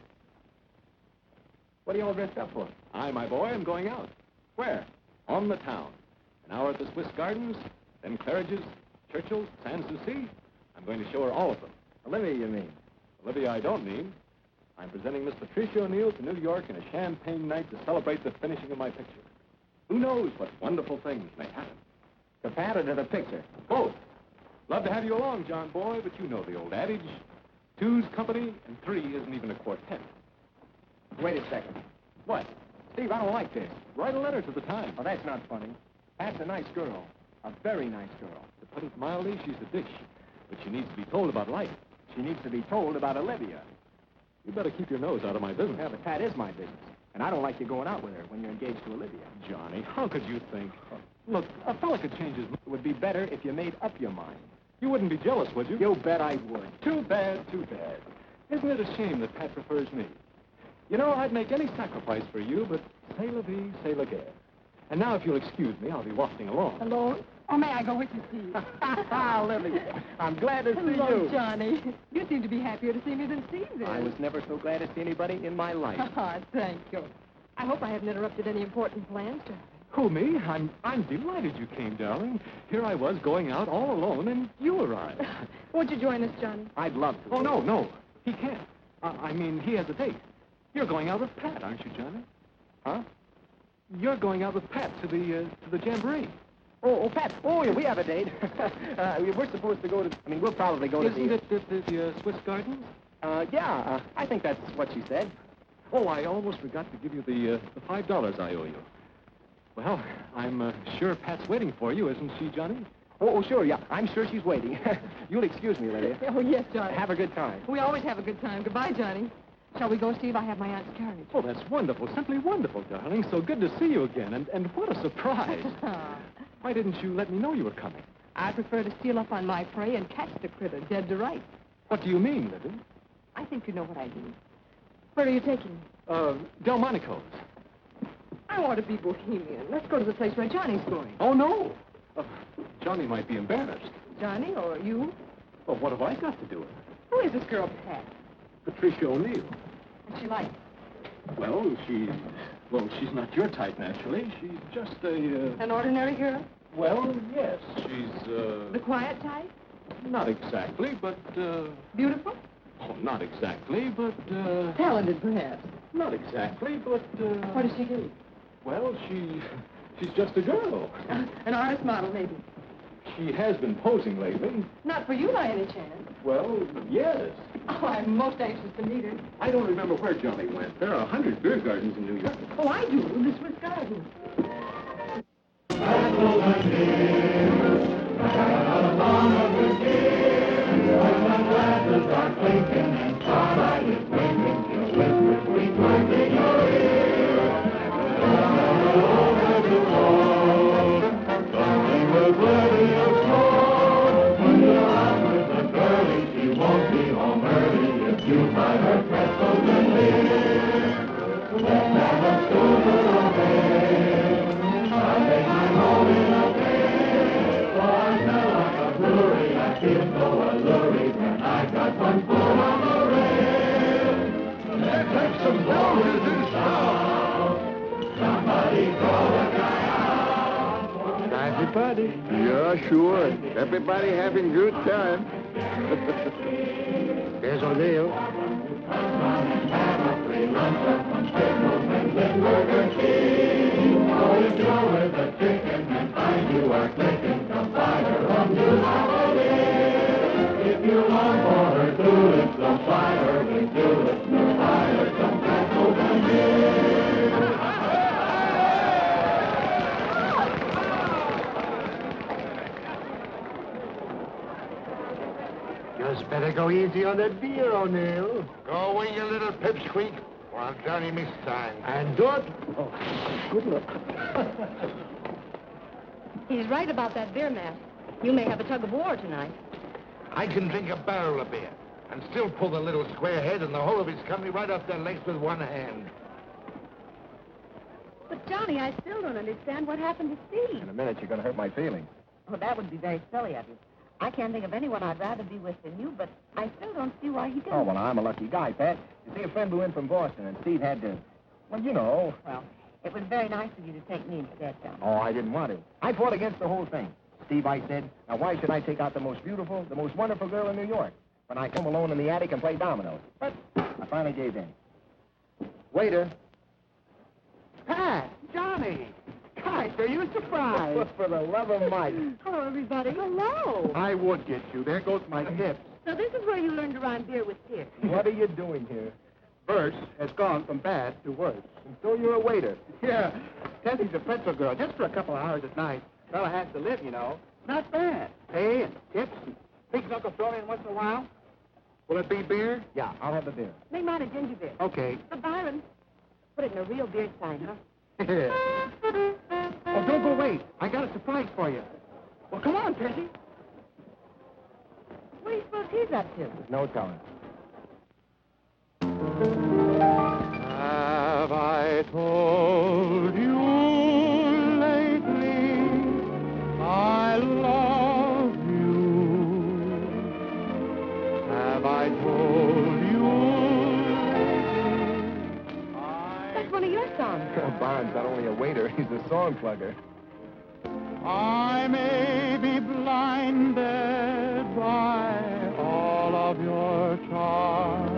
[SPEAKER 9] What are you all dressed up for?
[SPEAKER 2] I, my boy, am going out. Where? On the town. An hour at the Swiss Gardens, then Claridge's, Churchill's, Sans Souci. I'm going to show her all of them.
[SPEAKER 9] Olivia, you mean?
[SPEAKER 2] Olivia, I don't mean. I'm presenting Miss Patricia O'Neill to New York in a champagne night to celebrate the finishing of my picture. Who knows what wonderful things may happen?
[SPEAKER 9] The pad or to the picture?
[SPEAKER 2] Both. Love to have you along, John boy, but you know the old adage. Two's company, and three isn't even a quartet.
[SPEAKER 9] Wait a second.
[SPEAKER 2] What?
[SPEAKER 9] Steve, I don't like this.
[SPEAKER 2] Write a letter to the Times.
[SPEAKER 9] Oh, that's not funny.
[SPEAKER 3] Pat's a nice girl. A very nice girl.
[SPEAKER 2] To put it mildly, she's a dish. But she needs to be told about life.
[SPEAKER 3] She needs to be told about Olivia.
[SPEAKER 2] You better keep your nose out of my business.
[SPEAKER 3] Yeah, but Pat is my business. And I don't like you going out with her when you're engaged to Olivia.
[SPEAKER 2] Johnny, how could you think?
[SPEAKER 3] Look, a fella could change his mind. It would be better if you made up your mind.
[SPEAKER 2] You wouldn't be jealous, would you?
[SPEAKER 3] You bet I would.
[SPEAKER 2] Too bad, too bad. Isn't it a shame that Pat prefers me? You know, I'd make any sacrifice for you, but c'est la vie, c'est la guerre. And now, if you'll excuse me, I'll be wafting along.
[SPEAKER 6] Hello? Oh, may I go with you, Steve?
[SPEAKER 3] Olivia, I'm glad to see
[SPEAKER 6] Hello,
[SPEAKER 3] you.
[SPEAKER 6] Johnny. You seem to be happier to see me than Steve is.
[SPEAKER 3] I was never so glad to see anybody in my life.
[SPEAKER 6] Thank you. I hope I haven't interrupted any important plans, darling.
[SPEAKER 2] Who, me? I'm delighted you came, darling. Here I was going out all alone, and you arrived.
[SPEAKER 6] Won't you join us, Johnny?
[SPEAKER 3] I'd love to.
[SPEAKER 2] Oh, no. He can't. I mean, he has a date. You're going out with Pat, aren't you, Johnny?
[SPEAKER 3] Huh?
[SPEAKER 2] You're going out with Pat to the jamboree.
[SPEAKER 3] Oh, Pat. Oh, yeah, we have a date. We're supposed to go to... I mean, we'll probably go to
[SPEAKER 2] Isn't it the Swiss Gardens?
[SPEAKER 3] Yeah, I think that's what she said.
[SPEAKER 2] Oh, I almost forgot to give you the $5 I owe you. Well, I'm sure Pat's waiting for you, isn't she, Johnny?
[SPEAKER 3] Oh, sure, yeah. I'm sure she's waiting. You'll excuse me, Olivia.
[SPEAKER 6] Oh, yes, Johnny.
[SPEAKER 3] Have a good time.
[SPEAKER 6] We always have a good time. Goodbye, Johnny. Shall we go, Steve? I have my aunt's carriage.
[SPEAKER 2] Oh, that's wonderful. Simply wonderful, darling. So good to see you again. And what a surprise. Why didn't you let me know you were coming?
[SPEAKER 6] I prefer to steal up on my prey and catch the critter dead to rights.
[SPEAKER 2] What do you mean, Livy?
[SPEAKER 6] I think you know what I mean. Where are you taking me?
[SPEAKER 2] Delmonico's.
[SPEAKER 6] I want to be bohemian. Let's go to the place where Johnny's going.
[SPEAKER 2] Oh, no. Johnny might be embarrassed.
[SPEAKER 6] Johnny or you?
[SPEAKER 2] Well, what have I got to do with it?
[SPEAKER 6] Who is this girl, Pat?
[SPEAKER 2] Patricia O'Neill.
[SPEAKER 6] What's she like?
[SPEAKER 2] Well, she's not your type, naturally. She's just
[SPEAKER 6] An ordinary girl?
[SPEAKER 2] Well, yes. She's,
[SPEAKER 6] The quiet type?
[SPEAKER 2] not exactly, but,
[SPEAKER 6] Beautiful?
[SPEAKER 2] Oh, not exactly, but,
[SPEAKER 6] Talented, perhaps.
[SPEAKER 2] Not exactly, but,
[SPEAKER 6] What does she do?
[SPEAKER 2] Well, she's just a girl.
[SPEAKER 6] An artist model, maybe.
[SPEAKER 2] She has been posing lately.
[SPEAKER 6] Not for you by any chance.
[SPEAKER 2] Well, yes.
[SPEAKER 6] Oh, I'm most anxious to meet her.
[SPEAKER 2] I don't remember where Johnny went. There are 100 beer gardens in New York.
[SPEAKER 6] Oh, I do. The Swiss Gardens.
[SPEAKER 5] Party? Yeah, sure. Everybody having good time. There's O'Neill.
[SPEAKER 1] If you long for her tulips, don't fly her with tulips, nor buy her some pretzels and beer.
[SPEAKER 9] Just better go easy on that beer, O'Neill.
[SPEAKER 5] Go away, you little pipsqueak, or I'll Johnny miss time.
[SPEAKER 9] And don't... Oh, good luck.
[SPEAKER 7] He's right about that beer mask. You may have a tug of war tonight.
[SPEAKER 5] I can drink a barrel of beer and still pull the little square head and the whole of his company right off their legs with one hand.
[SPEAKER 7] But, Johnny, I still don't understand what happened to Steve.
[SPEAKER 3] In a minute, you're going to hurt my feelings.
[SPEAKER 7] Oh, that would be very silly of you. I can't think of anyone I'd rather be with than you, but I still don't see why he didn't.
[SPEAKER 3] Oh, well, I'm a lucky guy, Pat. You see, a friend blew in from Boston, and Steve had to... Well, you know.
[SPEAKER 7] Well, it was very nice of you to take me instead, Johnny.
[SPEAKER 3] Oh, I didn't want to. I fought against the whole thing. Steve, I said, now why should I take out the most beautiful, the most wonderful girl in New York when I come alone in the attic and play dominoes? But I finally gave in. Waiter.
[SPEAKER 9] Pat, Johnny. Gosh, are you surprised?
[SPEAKER 3] For the love of Mike.
[SPEAKER 7] Hello, everybody. Hello.
[SPEAKER 9] I would get you. There goes my tips.
[SPEAKER 7] So this is where you learn to rhyme beer with tears.
[SPEAKER 3] What are you doing here?
[SPEAKER 9] Verse has gone from bad to worse.
[SPEAKER 3] And so you're a waiter.
[SPEAKER 9] Yeah.
[SPEAKER 3] Tessie's a pretzel girl, just for a couple of hours at night. Fella has to live, you know. Not bad. Pay and tips and big knuckle throw in once in a while.
[SPEAKER 2] Will it be beer?
[SPEAKER 3] Yeah, I'll have the beer.
[SPEAKER 7] Make mine a ginger beer.
[SPEAKER 2] Okay.
[SPEAKER 7] But Byron, put it in a real beer sign, huh?
[SPEAKER 2] Oh, don't go away. I got a surprise for you.
[SPEAKER 3] Well, come on, Tessie.
[SPEAKER 7] What do you suppose he's up to?
[SPEAKER 3] No telling.
[SPEAKER 1] Have I told you lately I love you? Have I told you lately
[SPEAKER 7] That's one of your songs.
[SPEAKER 3] Bond's not only a waiter, he's a song plugger.
[SPEAKER 1] I may be blinded by all of your charms,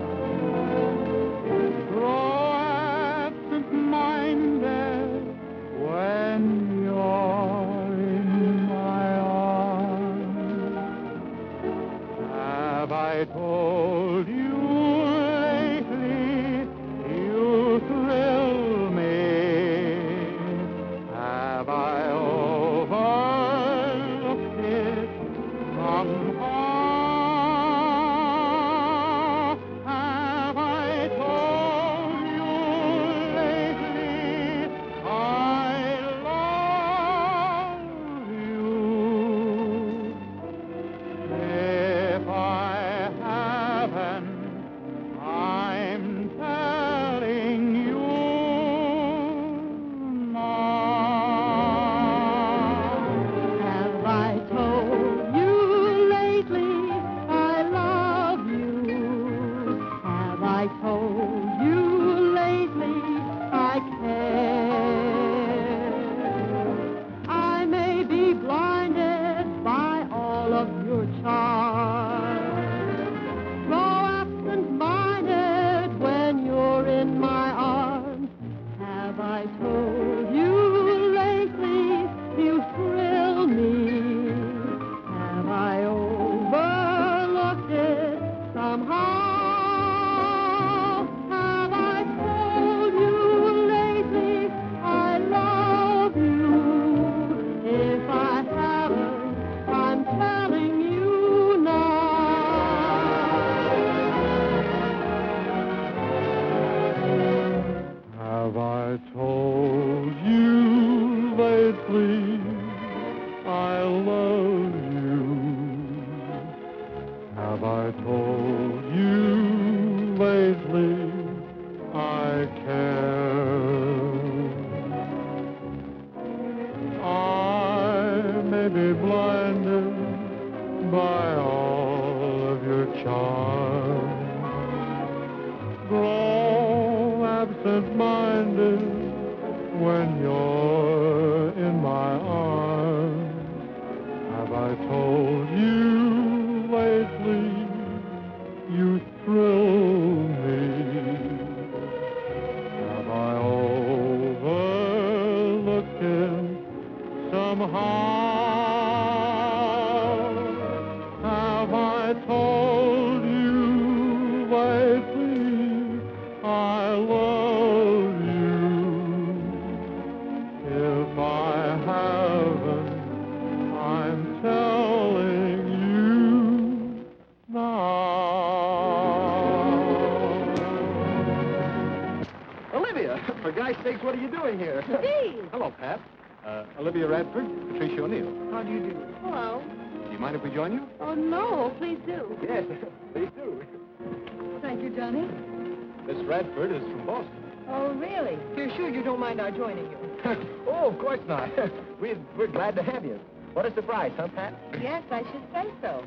[SPEAKER 1] grow absent-minded when you're in my arms. Have I told you lately you thrill me? Have I overlooked it somehow? Have I told you lately I love you? If I haven't, I'm telling you now.
[SPEAKER 8] Have I told you lately I love you? Have I told you lately I care? I may be blinded by all of your charms, grow absent-minded when you're in my arms. Have I told you lately you thrill me? Have I overlooked it somehow? Have I told you lately I love you? If I haven't, I'm telling you now.
[SPEAKER 1] Have I told you lately I love you? Have I told you lately I care? I may be blinded by all of your charms, grow absent-minded when you're in my arms. Have I told you lately you thrill me? Have I overlooked it somehow? Have I told you lately I love you? If I haven't, I'm telling you now.
[SPEAKER 3] Olivia, for God's sakes, what are you doing here?
[SPEAKER 7] Steve!
[SPEAKER 3] Hello, Pat. Olivia Radford, Patricia O'Neill.
[SPEAKER 6] How do you do?
[SPEAKER 7] Hello.
[SPEAKER 3] Do you mind if we join you?
[SPEAKER 7] Oh, no, please do.
[SPEAKER 3] Yes, please do.
[SPEAKER 6] Thank you, Johnny.
[SPEAKER 3] Miss Radford is from Boston.
[SPEAKER 7] Oh, really?
[SPEAKER 6] You're sure you don't mind our joining you?
[SPEAKER 3] Oh, of course not. We're glad to have you. What a surprise, huh, Pat?
[SPEAKER 7] Yes, I should say so.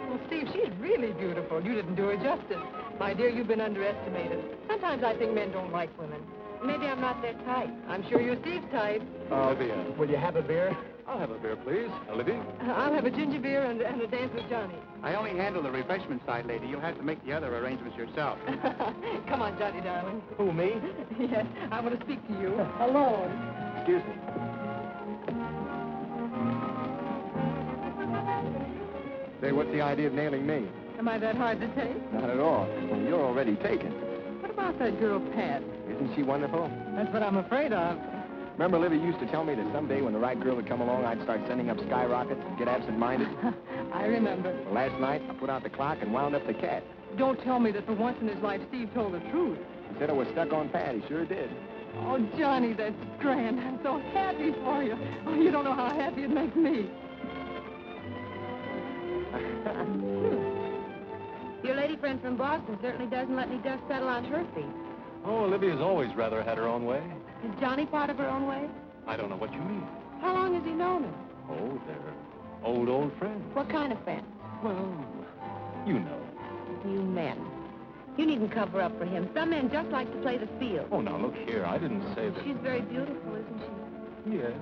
[SPEAKER 6] Well, Steve, she's really beautiful. You didn't do her justice. My dear, you've been underestimated. Sometimes I think men don't like women.
[SPEAKER 7] Maybe I'm not their type.
[SPEAKER 6] I'm sure you're Steve's type.
[SPEAKER 3] Olivia, will you have a beer?
[SPEAKER 2] I'll have a beer, please. Olivia?
[SPEAKER 6] I'll have a ginger beer and a dance with Johnny.
[SPEAKER 3] I only handle the refreshment side, lady. You'll have to make the other arrangements yourself.
[SPEAKER 6] Come on, Johnny, darling.
[SPEAKER 3] Who, me?
[SPEAKER 6] Yes, I want to speak to you. Alone.
[SPEAKER 3] Excuse me. Say, what's the idea of nailing me?
[SPEAKER 6] Am I that hard to take?
[SPEAKER 3] Not at all. You're already taken.
[SPEAKER 6] What about that girl, Pat?
[SPEAKER 3] Isn't she wonderful?
[SPEAKER 6] That's what I'm afraid of.
[SPEAKER 3] Remember Libby used to tell me that someday when the right girl would come along, I'd start sending up skyrockets and get absent-minded?
[SPEAKER 6] I remember.
[SPEAKER 3] Well, last night, I put out the clock and wound up the cat.
[SPEAKER 6] Don't tell me that for once in his life Steve told the truth.
[SPEAKER 3] He said I was stuck on Pat. He sure did.
[SPEAKER 6] Oh, Johnny, that's grand. I'm so happy for you. Oh, you don't know how happy it makes me.
[SPEAKER 7] Your lady friend from Boston certainly doesn't let any dust settle on her feet.
[SPEAKER 2] Oh, Olivia's always rather had her own way.
[SPEAKER 7] Is Johnny part of her own way?
[SPEAKER 2] I don't know what you mean.
[SPEAKER 7] How long has he known her?
[SPEAKER 2] Oh, they're old friends.
[SPEAKER 7] What kind of friend?
[SPEAKER 2] Well, you know.
[SPEAKER 7] You men. You needn't cover up for him. Some men just like to play the field.
[SPEAKER 2] Oh, now, look here. I didn't say that.
[SPEAKER 7] She's very beautiful, isn't she?
[SPEAKER 2] Yes.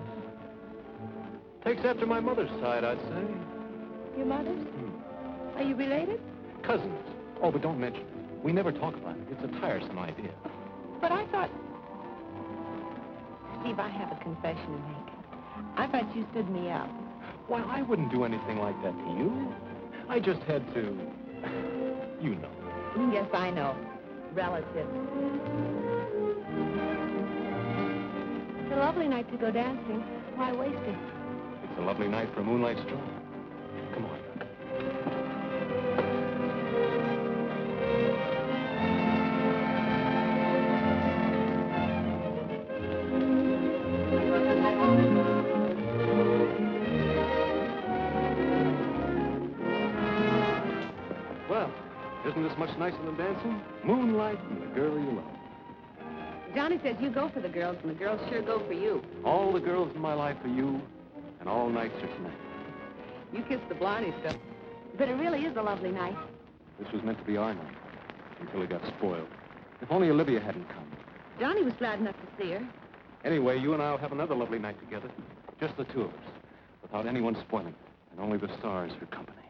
[SPEAKER 2] Takes after my mother's side, I'd say.
[SPEAKER 7] Your mother's? Are you related?
[SPEAKER 2] Cousins. Oh, but don't mention it. We never talk about it. It's a tiresome idea.
[SPEAKER 7] But I thought... Steve, I have a confession to make. I thought you stood me up.
[SPEAKER 2] Why, I wouldn't do anything like that to you. I just had to... You know.
[SPEAKER 7] Yes, I know. Relative. It's a lovely night to go dancing. Why waste it?
[SPEAKER 2] It's a lovely night for a moonlight stroll. Come on. Well, isn't this much nicer than dancing? Moonlight and the girl you love.
[SPEAKER 7] Johnny says you go for the girls, and the girls sure go for you.
[SPEAKER 2] All the girls in my life are you, and all nights are tonight.
[SPEAKER 6] You kissed the blondie stuff.
[SPEAKER 7] But it really is a lovely night.
[SPEAKER 2] This was meant to be our night, until it got spoiled. If only Olivia hadn't come.
[SPEAKER 7] Johnny was glad enough to see her.
[SPEAKER 2] Anyway, you and I'll have another lovely night together. Just the two of us, without anyone spoiling it, and only the stars for company.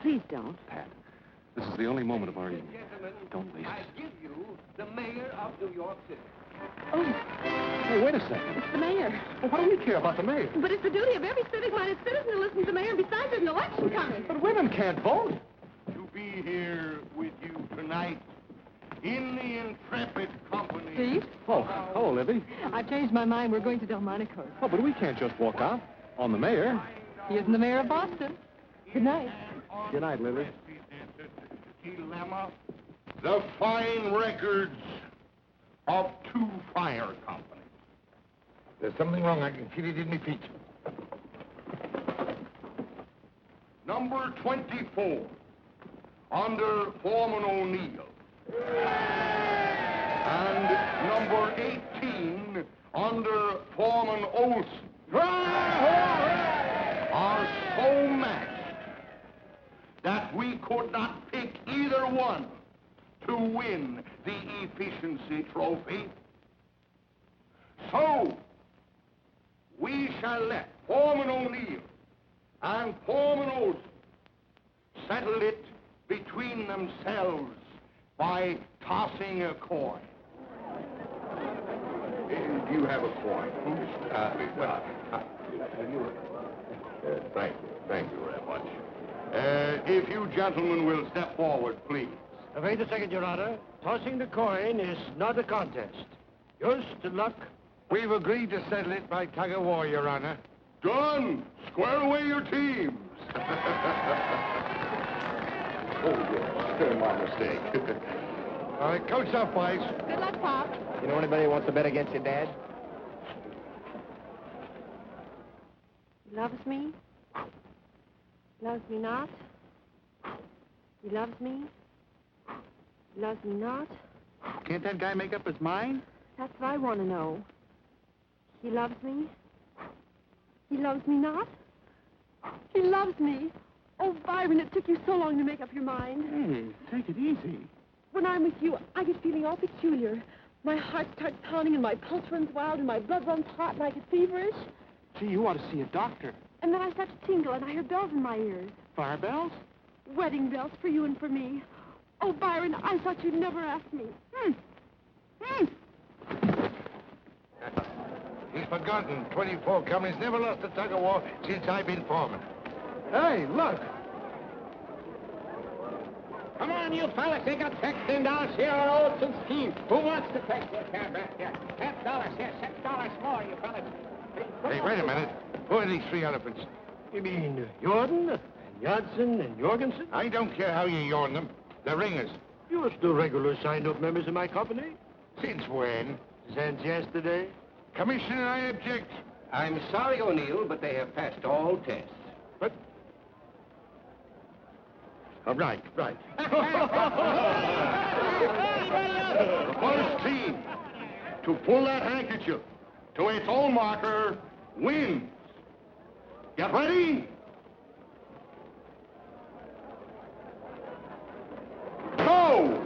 [SPEAKER 7] Please don't.
[SPEAKER 2] Pat, this is the only moment of our evening. Don't waste it.
[SPEAKER 5] give you the mayor of New York City.
[SPEAKER 2] Oh, hey, wait a second.
[SPEAKER 7] It's the mayor.
[SPEAKER 2] Well, what do we care about the mayor?
[SPEAKER 7] But it's the duty of every civic-minded citizen to listen to the mayor, and besides, there's an election coming.
[SPEAKER 2] But women can't vote.
[SPEAKER 5] To be here with you tonight in the intrepid company.
[SPEAKER 6] Steve,
[SPEAKER 2] Oh, hello, Libby.
[SPEAKER 6] I've changed my mind. We're going to Delmonico's.
[SPEAKER 2] Oh, but we can't just walk out on the mayor.
[SPEAKER 6] He isn't the mayor of Boston. Good night.
[SPEAKER 2] Good night, Libby.
[SPEAKER 5] Dilemma. The fine records of two fire companies. There's something wrong. I can feel it in my feet. Number 24, under Foreman O'Neill. And number 18, under Foreman Olson. Are so matched that we could not pick either one to win the efficiency trophy. So, we shall let Foreman O'Neill and Foreman Olson settle it between themselves by tossing a coin. Do you have a coin? Thank you very much. If you gentlemen will step forward, please.
[SPEAKER 9] Wait a second, Your Honor. Tossing the coin is not a contest. Yours to luck.
[SPEAKER 5] We've agreed to settle it by tug of war, Your Honor. Done! Square away your teams! Oh, yes. My mistake. All right, coach up, boys.
[SPEAKER 7] Good luck, Pop.
[SPEAKER 3] You know anybody who wants to bet against your dad?
[SPEAKER 7] He loves me. Loves me not. He loves me. He loves me not.
[SPEAKER 5] Can't that guy make up his mind?
[SPEAKER 7] That's what I want to know. He loves me. He loves me not. He loves me. Oh, Byron, it took you so long to make up your mind.
[SPEAKER 5] Hey, take it easy.
[SPEAKER 7] When I'm with you, I get feeling all peculiar. My heart starts pounding and my pulse runs wild and my blood runs hot and I get feverish.
[SPEAKER 5] Gee, you ought to see a doctor.
[SPEAKER 7] And then I start to tingle and I hear bells in my ears.
[SPEAKER 5] Fire bells?
[SPEAKER 7] Wedding bells for you and for me. Oh, Byron, I thought you'd never ask me.
[SPEAKER 5] He's forgotten. 24 companies never lost a tug of war since I've been foreman.
[SPEAKER 2] Hey, look.
[SPEAKER 5] Come on,
[SPEAKER 9] on, you fellas. They got $16 here on Olson's team. Who wants to take your cab back there? $10 here, $6 more, you fellas.
[SPEAKER 5] Hey, wait a minute. Who are these three elephants?
[SPEAKER 9] You mean Jordan, and Janssen, and Jorgensen?
[SPEAKER 5] I don't care how you yarn them. They're ringers.
[SPEAKER 9] You're still regular signed-up members of my company?
[SPEAKER 5] Since when?
[SPEAKER 9] Since yesterday.
[SPEAKER 5] Commissioner, I object.
[SPEAKER 10] I'm sorry, O'Neill, but they have passed all tests.
[SPEAKER 5] But... Oh, right. The first team to pull that handkerchief to its own marker wins. Get ready? Go!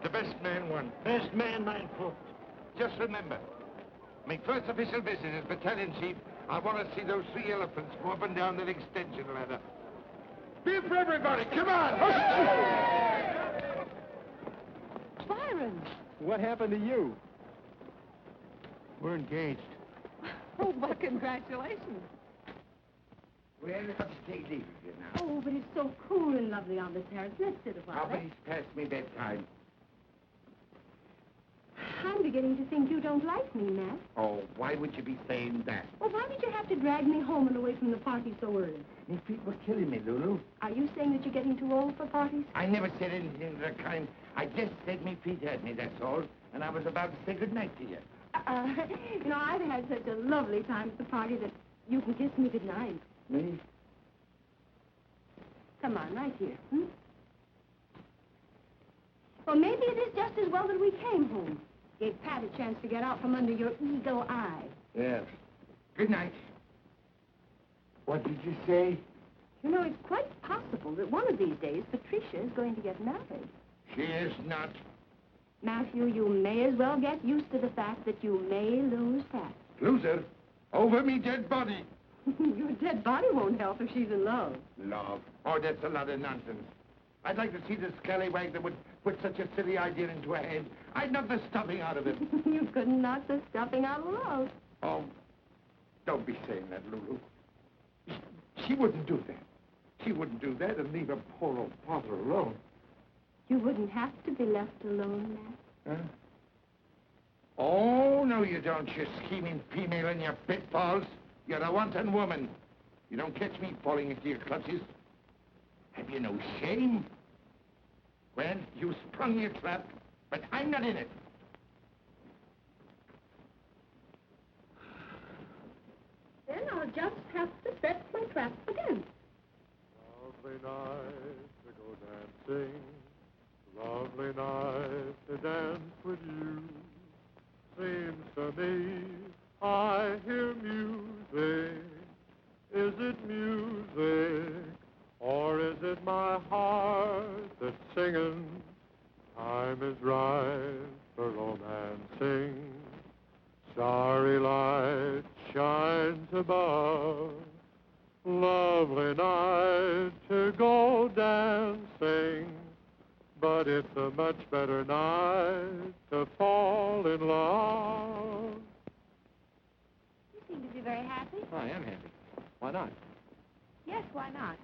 [SPEAKER 5] The best man won.
[SPEAKER 9] Best man, mein Freund.
[SPEAKER 5] Just remember, my first official visit as battalion chief, I want to see those three elephants go up and down that extension ladder. Be for everybody, come on!
[SPEAKER 6] Byron!
[SPEAKER 2] What happened to you?
[SPEAKER 5] We're engaged.
[SPEAKER 6] Oh, well, congratulations.
[SPEAKER 10] Well, let's take leave of you now.
[SPEAKER 4] Oh, but it's so cool and lovely on the terrace. Let's sit a while.
[SPEAKER 10] How about it's past me bedtime?
[SPEAKER 4] I'm beginning to think you don't like me, Matt.
[SPEAKER 10] Oh, why would you be saying that?
[SPEAKER 4] Well, why did you have to drag me home and away from the party so early?
[SPEAKER 10] Me feet were killing me, Lulu.
[SPEAKER 4] Are you saying that you're getting too old for parties?
[SPEAKER 10] I never said anything of the kind. I just said me feet had me, that's all. And I was about to say goodnight to you.
[SPEAKER 4] You know, I've had such a lovely time at the party that you can kiss me goodnight.
[SPEAKER 10] Me?
[SPEAKER 4] Come on, right here, Well, maybe it is just as well that we came home. Gave Pat a chance to get out from under your eagle eye.
[SPEAKER 10] Yes. Good night. What did you say?
[SPEAKER 4] You know, it's quite possible that one of these days Patricia is going to get married.
[SPEAKER 5] She is not.
[SPEAKER 4] Matthew, you may as well get used to the fact that you may lose Pat.
[SPEAKER 5] Loser? Over me dead body.
[SPEAKER 4] Your dead body won't help if she's in love.
[SPEAKER 5] Love? Oh, that's a lot of nonsense. I'd like to see the scallywag that would put such a silly idea into her head. I'd knock the stuffing out of it.
[SPEAKER 4] You couldn't knock the stuffing out of love.
[SPEAKER 5] Oh, don't be saying that, Lulu. She wouldn't do that. She wouldn't do that and leave her poor old father alone.
[SPEAKER 4] You wouldn't have to be left alone, Matt.
[SPEAKER 5] Huh? Oh, no, you don't, you scheming female in your pitfalls. You're a wanton woman. You don't catch me falling into your clutches. Have you no shame? Well, you sprung your trap, but I'm not in it.
[SPEAKER 4] Then I'll just have to set my trap again.
[SPEAKER 1] Lovely night to go dancing. Lovely night to dance with you. Seems to me I hear music. Is it music, or is it my heart that's singing? Time is right for romancing. Starry light shines above. Lovely night to go dancing. But it's a much better night to fall in love.
[SPEAKER 4] You seem to be very happy.
[SPEAKER 2] I am happy. Why not?
[SPEAKER 4] Yes, why not?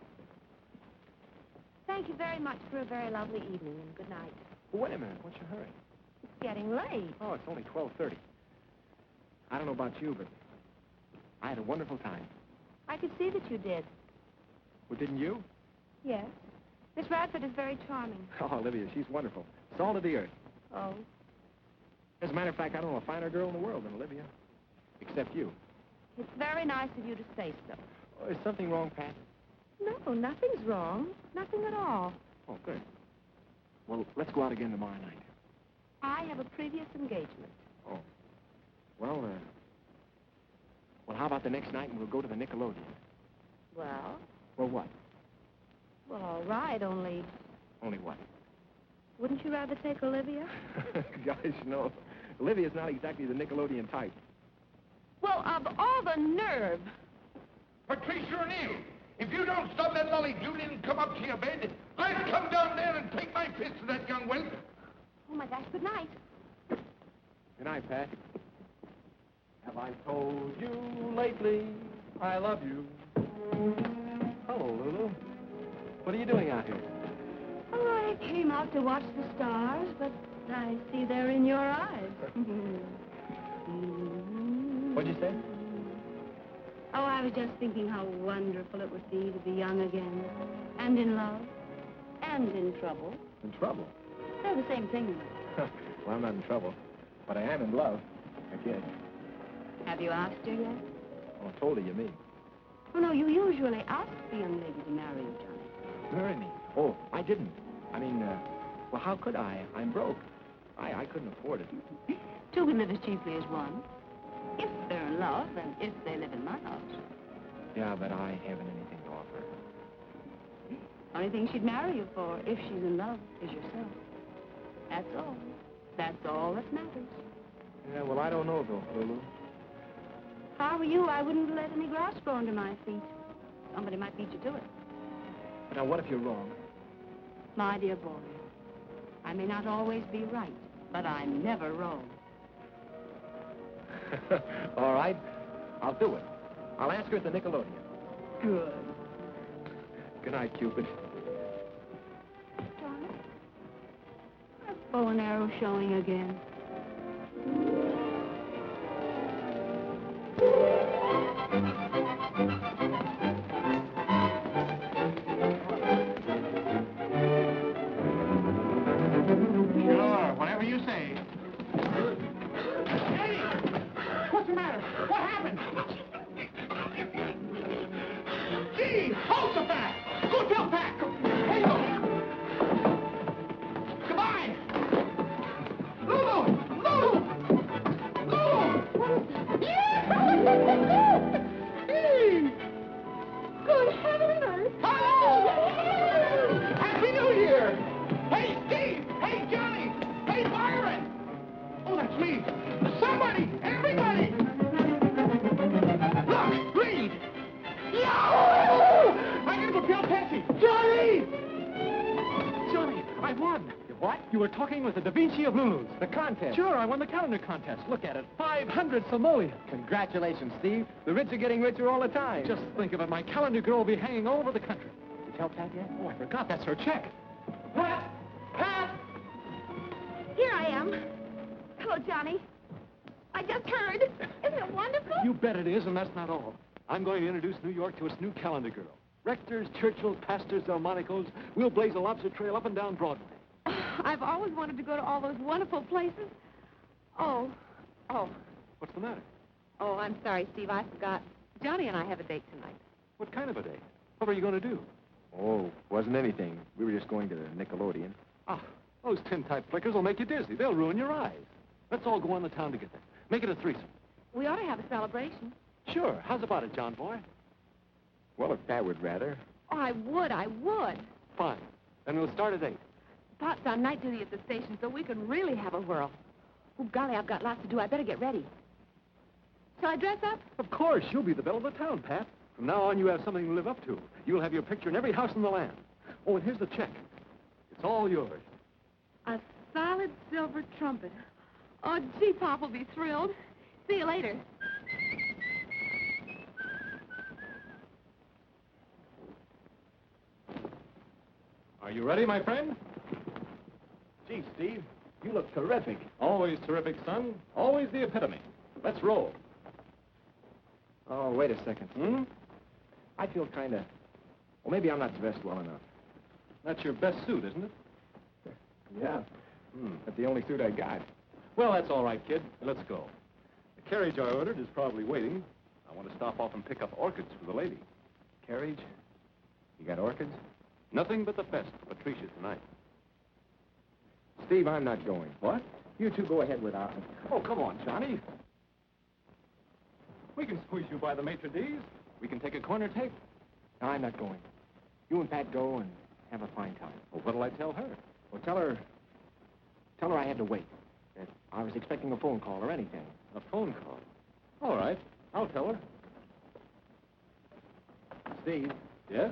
[SPEAKER 4] Thank you very much for a very lovely evening, and good night.
[SPEAKER 2] Well, wait a minute. What's your hurry?
[SPEAKER 4] It's getting late.
[SPEAKER 2] Oh, it's only 12:30. I don't know about you, but I had a wonderful time.
[SPEAKER 4] I could see that you did.
[SPEAKER 2] Well, didn't you?
[SPEAKER 4] Yes. Miss Radford is very charming.
[SPEAKER 2] Oh, Olivia, she's wonderful. Salt of the earth.
[SPEAKER 4] Oh?
[SPEAKER 2] As a matter of fact, I don't know a finer girl in the world than Olivia. Except you.
[SPEAKER 4] It's very nice of you to say so.
[SPEAKER 2] Oh, is something wrong, Pat?
[SPEAKER 4] No, nothing's wrong. Nothing at all.
[SPEAKER 2] Oh, good. Well, let's go out again tomorrow night.
[SPEAKER 4] I have a previous engagement.
[SPEAKER 2] Oh. Well, how about the next night and we'll go to the Nickelodeon?
[SPEAKER 4] Well?
[SPEAKER 2] Well, what?
[SPEAKER 4] Well, all right, only...
[SPEAKER 2] Only what?
[SPEAKER 4] Wouldn't you rather take Olivia?
[SPEAKER 2] Gosh, no. Olivia's not exactly the Nickelodeon type.
[SPEAKER 4] Well, of all the nerve!
[SPEAKER 5] Patricia O'Neill, if you don't stop that lolly Julian and come up to your bed, I'll come down there and take my fist to that young whelp.
[SPEAKER 4] Oh, my gosh, good night.
[SPEAKER 2] Good night, Pat. Have I told you lately I love you? Hello, Lulu. What are you doing out here?
[SPEAKER 4] Oh, I came out to watch the stars, but I see they're in your eyes.
[SPEAKER 2] What'd you say?
[SPEAKER 4] Oh, I was just thinking how wonderful it would be to be young again, and in love, and in trouble.
[SPEAKER 2] In trouble?
[SPEAKER 4] They're the same thing.
[SPEAKER 2] Well, I'm not in trouble, but I am in love, I guess.
[SPEAKER 4] Have you asked her yet?
[SPEAKER 2] Oh, I told her you mean.
[SPEAKER 4] Oh, no, you usually ask the young lady to marry you, Johnny.
[SPEAKER 2] Marry me? Oh, I didn't. I mean, well, how could I? I'm broke. I couldn't afford it.
[SPEAKER 4] Two can live as cheaply as one. If they're in love, and if they live in my house.
[SPEAKER 2] Yeah, but I haven't anything to offer.
[SPEAKER 4] Only thing she'd marry you for, if she's in love, is yourself. That's all. That's all that matters.
[SPEAKER 2] Yeah, well, I don't know, though, Lulu.
[SPEAKER 4] If I were you, I wouldn't let any grass grow under my feet. Somebody might beat you to it.
[SPEAKER 2] Now, what if you're wrong?
[SPEAKER 4] My dear boy, I may not always be right, but I'm never wrong.
[SPEAKER 2] All right, I'll do it. I'll ask her at the Nickelodeon.
[SPEAKER 4] Good.
[SPEAKER 2] Good night, Cupid.
[SPEAKER 4] Johnny, that bow and arrow showing again.
[SPEAKER 5] Sure, whatever you say. Hey! What's the matter? What happened? Gee, hold the back! Go tell Pat! Hey, goodbye! Lulu! Lulu! Lulu! Hey!
[SPEAKER 4] Good heaven and earth!
[SPEAKER 5] Hello! Happy New Year! Hey, Steve! Hey, Johnny! Hey, Byron! Oh, that's me! Somebody! Everybody! Look! Read! Yo! I gotta go tell Patsy! Johnny!
[SPEAKER 2] Johnny, I won. You what? You were talking with the Da Vinci of Lulu's. The contest? Sure, I won the calendar contest. Look at it. 500 simoleons. Congratulations, Steve. The rich are getting richer all the time. Just think of it. My calendar girl will be hanging all over the country. Did you tell Pat yet? Oh, I forgot. That's her check.
[SPEAKER 5] Pat! Pat!
[SPEAKER 4] Here I am. Hello, Johnny. I just heard. Isn't it wonderful?
[SPEAKER 2] You bet it is, and that's not all. I'm going to introduce New York to its new calendar girl. Rectors, Churchills, Pastors, Delmonicos. We'll blaze a lobster trail up and down Broadway.
[SPEAKER 7] I've always wanted to go to all those wonderful places. Oh.
[SPEAKER 2] What's the matter?
[SPEAKER 7] Oh, I'm sorry, Steve. I forgot. Johnny and I have a date tonight.
[SPEAKER 2] What kind of a date? What were you going to do?
[SPEAKER 11] Oh, wasn't anything. We were just going to the Nickelodeon.
[SPEAKER 2] Ah, those tintype flickers will make you dizzy. They'll ruin your eyes. Let's all go on the town together. Make it a threesome.
[SPEAKER 7] We ought to have a celebration.
[SPEAKER 2] Sure. How's about it, John boy?
[SPEAKER 11] Well, if Pat would rather.
[SPEAKER 7] Oh, I would.
[SPEAKER 2] Fine. Then we'll start at 8.
[SPEAKER 7] Pot's on night duty at the station, so we could really have a whirl. Oh, golly, I've got lots to do. I better get ready. Shall I dress up?
[SPEAKER 2] Of course. You'll be the belle of the town, Pat. From now on, you have something to live up to. You'll have your picture in every house in the land. Oh, and here's the check. It's all yours.
[SPEAKER 7] A solid silver trumpet. Oh, gee, Pop will be thrilled. See you later.
[SPEAKER 2] Are you ready, my friend? Gee, Steve, you look terrific. Always terrific, son. Always the epitome. Let's roll.
[SPEAKER 11] Oh, wait a second. I feel kind of... Well, maybe I'm not dressed well enough.
[SPEAKER 2] That's your best suit, isn't it?
[SPEAKER 11] Yeah. That's the only suit I got.
[SPEAKER 2] Well, that's all right, kid. Let's go. The carriage I ordered is probably waiting. I want to stop off and pick up orchids for the lady.
[SPEAKER 11] Carriage? You got orchids?
[SPEAKER 2] Nothing but the best for Patricia tonight.
[SPEAKER 11] Steve, I'm not going.
[SPEAKER 2] What?
[SPEAKER 11] You two go ahead without me.
[SPEAKER 2] Oh, come on, Johnny. We can squeeze you by the maitre d's. We can take a corner table.
[SPEAKER 11] No, I'm not going. You and Pat go and have a fine time.
[SPEAKER 2] Well, what'll I tell her?
[SPEAKER 11] Well, tell her I had to wait. That I was expecting a phone call or anything.
[SPEAKER 2] A phone call? All right. I'll tell her.
[SPEAKER 11] Steve.
[SPEAKER 2] Yeah?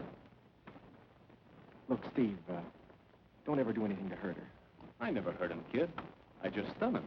[SPEAKER 11] Look, Steve, don't ever do anything to hurt her.
[SPEAKER 2] I never hurt him, kid. I just stun him.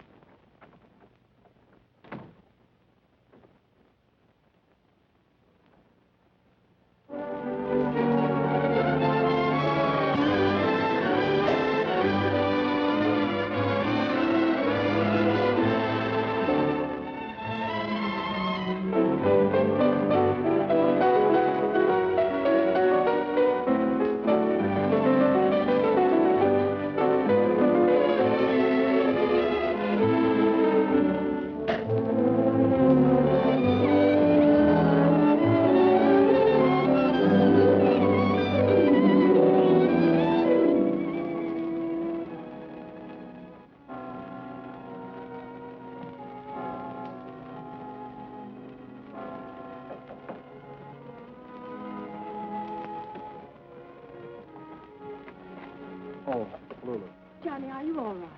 [SPEAKER 11] Oh, Lulu.
[SPEAKER 4] Johnny, are you all right?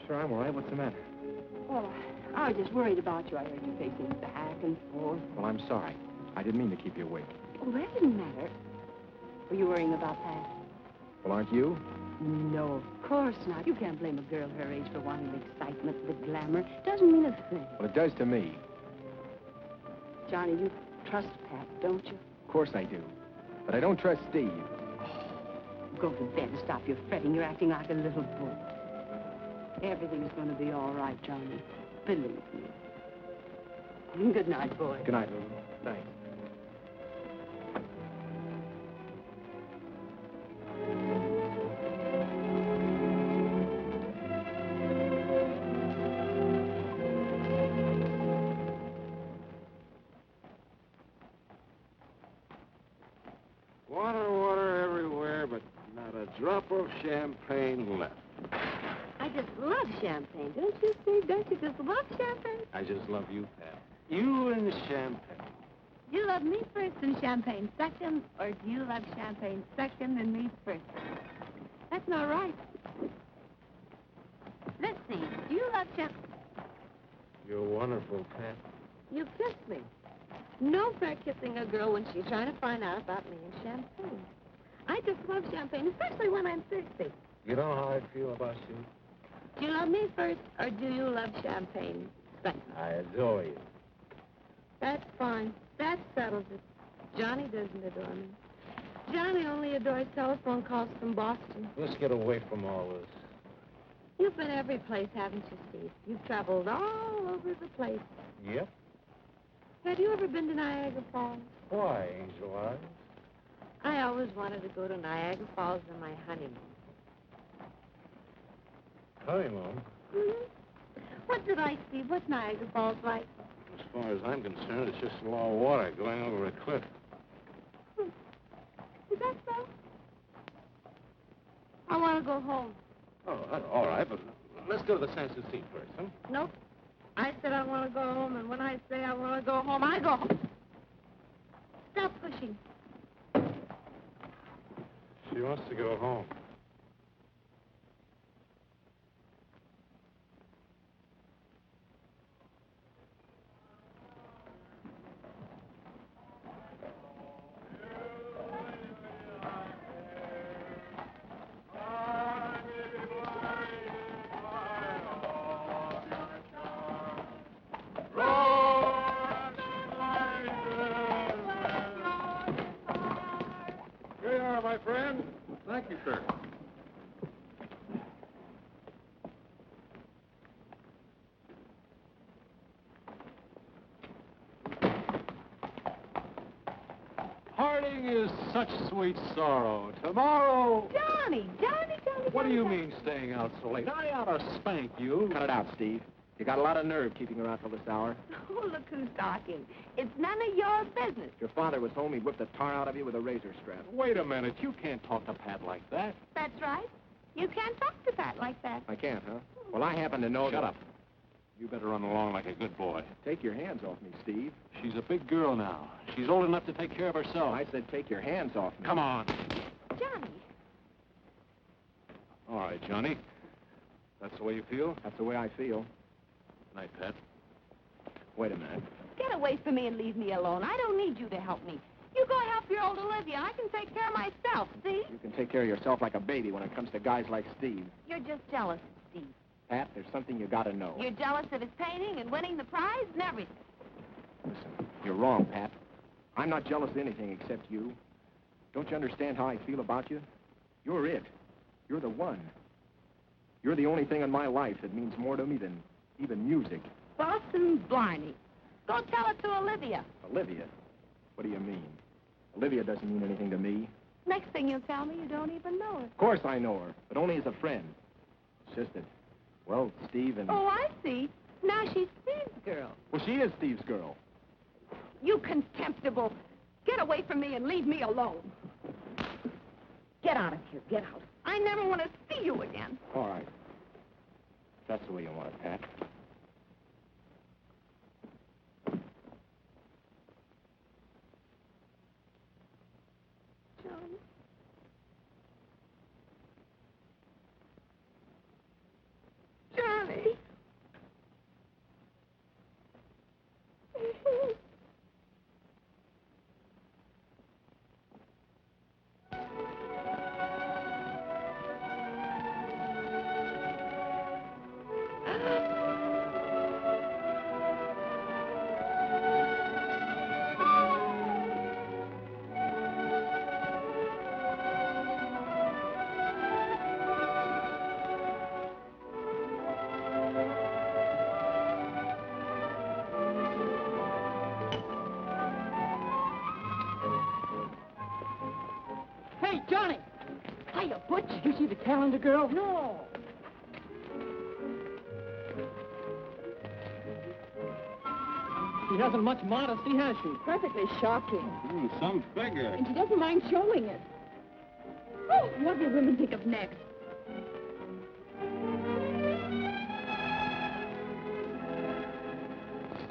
[SPEAKER 11] Sure, I'm all right. What's the matter?
[SPEAKER 4] Well, I was just worried about you. I heard you pacing back and forth.
[SPEAKER 11] Well, I'm sorry. I didn't mean to keep you awake.
[SPEAKER 4] Oh, that didn't matter. Were you worrying about Pat?
[SPEAKER 11] Well, aren't you?
[SPEAKER 4] No, of course not. You can't blame a girl her age for wanting the excitement, the glamour. Doesn't mean a thing.
[SPEAKER 11] Well, it does to me.
[SPEAKER 4] Johnny, you trust Pat, don't you?
[SPEAKER 11] Of course I do. But I don't trust Steve.
[SPEAKER 4] Go to bed and stop your fretting. You're acting like a little boy. Everything's going to be all right, Johnny. Believe me. Good night, boy.
[SPEAKER 11] Good night, Lulu. Thanks.
[SPEAKER 5] Water everywhere, but not a drop of champagne left.
[SPEAKER 7] I just love champagne. Don't you, Steve? Don't you just love champagne?
[SPEAKER 5] I just love you, Pat. You and champagne.
[SPEAKER 8] Do you love me first and champagne second, or do you love champagne second and me first? That's not right. Let's see. Do you love champagne?
[SPEAKER 5] You're wonderful, Pat.
[SPEAKER 7] You kissed me. No fair kissing a girl when she's trying to find out about me and champagne. I just love champagne, especially when I'm thirsty.
[SPEAKER 5] You know how I feel about you?
[SPEAKER 7] Do you love me first, or do you love champagne second?
[SPEAKER 5] I adore you.
[SPEAKER 7] That's fine. That settles it. Johnny doesn't adore me. Johnny only adores telephone calls from Boston.
[SPEAKER 5] Let's get away from all this.
[SPEAKER 7] You've been every place, haven't you, Steve? You've traveled all over the place.
[SPEAKER 5] Yep.
[SPEAKER 7] Have you ever been to Niagara Falls?
[SPEAKER 5] Why, Angel Eyes?
[SPEAKER 7] I always wanted to go to Niagara Falls on my honeymoon.
[SPEAKER 5] Honeymoon?
[SPEAKER 7] Mm-hmm. What did I see? What's Niagara Falls like?
[SPEAKER 5] As far as I'm concerned, it's just raw water going over a cliff.
[SPEAKER 8] want to go home.
[SPEAKER 2] Oh, all right, but let's go to the Sans Souci first, huh?
[SPEAKER 8] Nope. I said I want to go home, and when I say I want to go home, I go home. Stop pushing.
[SPEAKER 2] She wants to go home. Here you are, my friend. Thank you, sir. Parting is such sweet sorrow. Tomorrow...
[SPEAKER 4] Johnny.
[SPEAKER 2] What do you mean staying out so late? I ought to spank you.
[SPEAKER 11] Cut it out, Steve. You got a lot of nerve keeping her out till this hour.
[SPEAKER 4] Oh, look who's talking. It's none of your business.
[SPEAKER 11] If your father was home, he'd whip the tar out of you with a razor strap.
[SPEAKER 2] Wait a minute. You can't talk to Pat like that.
[SPEAKER 4] That's right. You can't talk to Pat like that.
[SPEAKER 11] I can't, huh? Well, I happen to know
[SPEAKER 2] Shut up. You better run along like a good boy.
[SPEAKER 11] Take your hands off me, Steve.
[SPEAKER 2] She's a big girl now. She's old enough to take care of herself.
[SPEAKER 11] I said take your hands off me.
[SPEAKER 2] Come on.
[SPEAKER 4] Johnny.
[SPEAKER 2] All right, Johnny. That's the way you feel?
[SPEAKER 11] That's the way I feel.
[SPEAKER 2] Night, Pat.
[SPEAKER 11] Wait a minute.
[SPEAKER 4] Get away from me and leave me alone. I don't need you to help me. You go help your old Olivia. I can take care of myself, see?
[SPEAKER 11] You can take care of yourself like a baby when it comes to guys like Steve.
[SPEAKER 4] You're just jealous, Steve.
[SPEAKER 11] Pat, there's something you gotta know.
[SPEAKER 4] You're jealous of his painting and winning the prize and everything.
[SPEAKER 11] Listen, you're wrong, Pat. I'm not jealous of anything except you. Don't you understand how I feel about you? You're it. You're the one. You're the only thing in my life that means more to me than even music.
[SPEAKER 4] Boston Blarney. Go tell it to Olivia.
[SPEAKER 11] Olivia? What do you mean? Olivia doesn't mean anything to me.
[SPEAKER 4] Next thing you'll tell me, you don't even know her.
[SPEAKER 11] Of course I know her, but only as a friend. It's just that, well, Steve and...
[SPEAKER 4] Oh, I see. Now she's Steve's girl.
[SPEAKER 11] Well, she is Steve's girl.
[SPEAKER 4] You contemptible. Get away from me and leave me alone. Get out of here. Get out. I never want to see you again.
[SPEAKER 11] All right. That's the way you want it, Pat.
[SPEAKER 4] Johnny. Johnny.
[SPEAKER 6] Hey, Johnny!
[SPEAKER 4] Hiya, Butch.
[SPEAKER 6] You see the calendar girl? No. She hasn't much modesty, has she?
[SPEAKER 7] Perfectly shocking.
[SPEAKER 2] Some figure.
[SPEAKER 7] And she doesn't mind showing it. Oh, what will women think of next?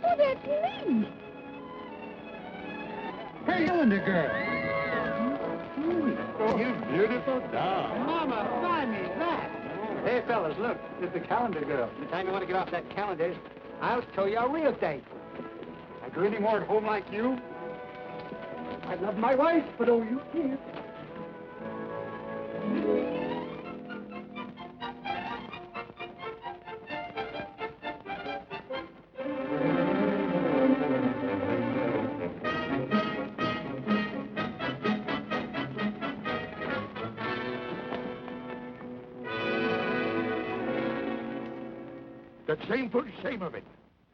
[SPEAKER 7] Oh, that's me.
[SPEAKER 9] Hey, calendar girl.
[SPEAKER 2] You beautiful dog.
[SPEAKER 9] Mama, buy me that. Hey, fellas, look. It's the calendar girl. The time you want to get off that calendar, I'll show you a real date. I do any more at home like you? I love my wife, but oh, you can't.
[SPEAKER 5] The shameful shame of it.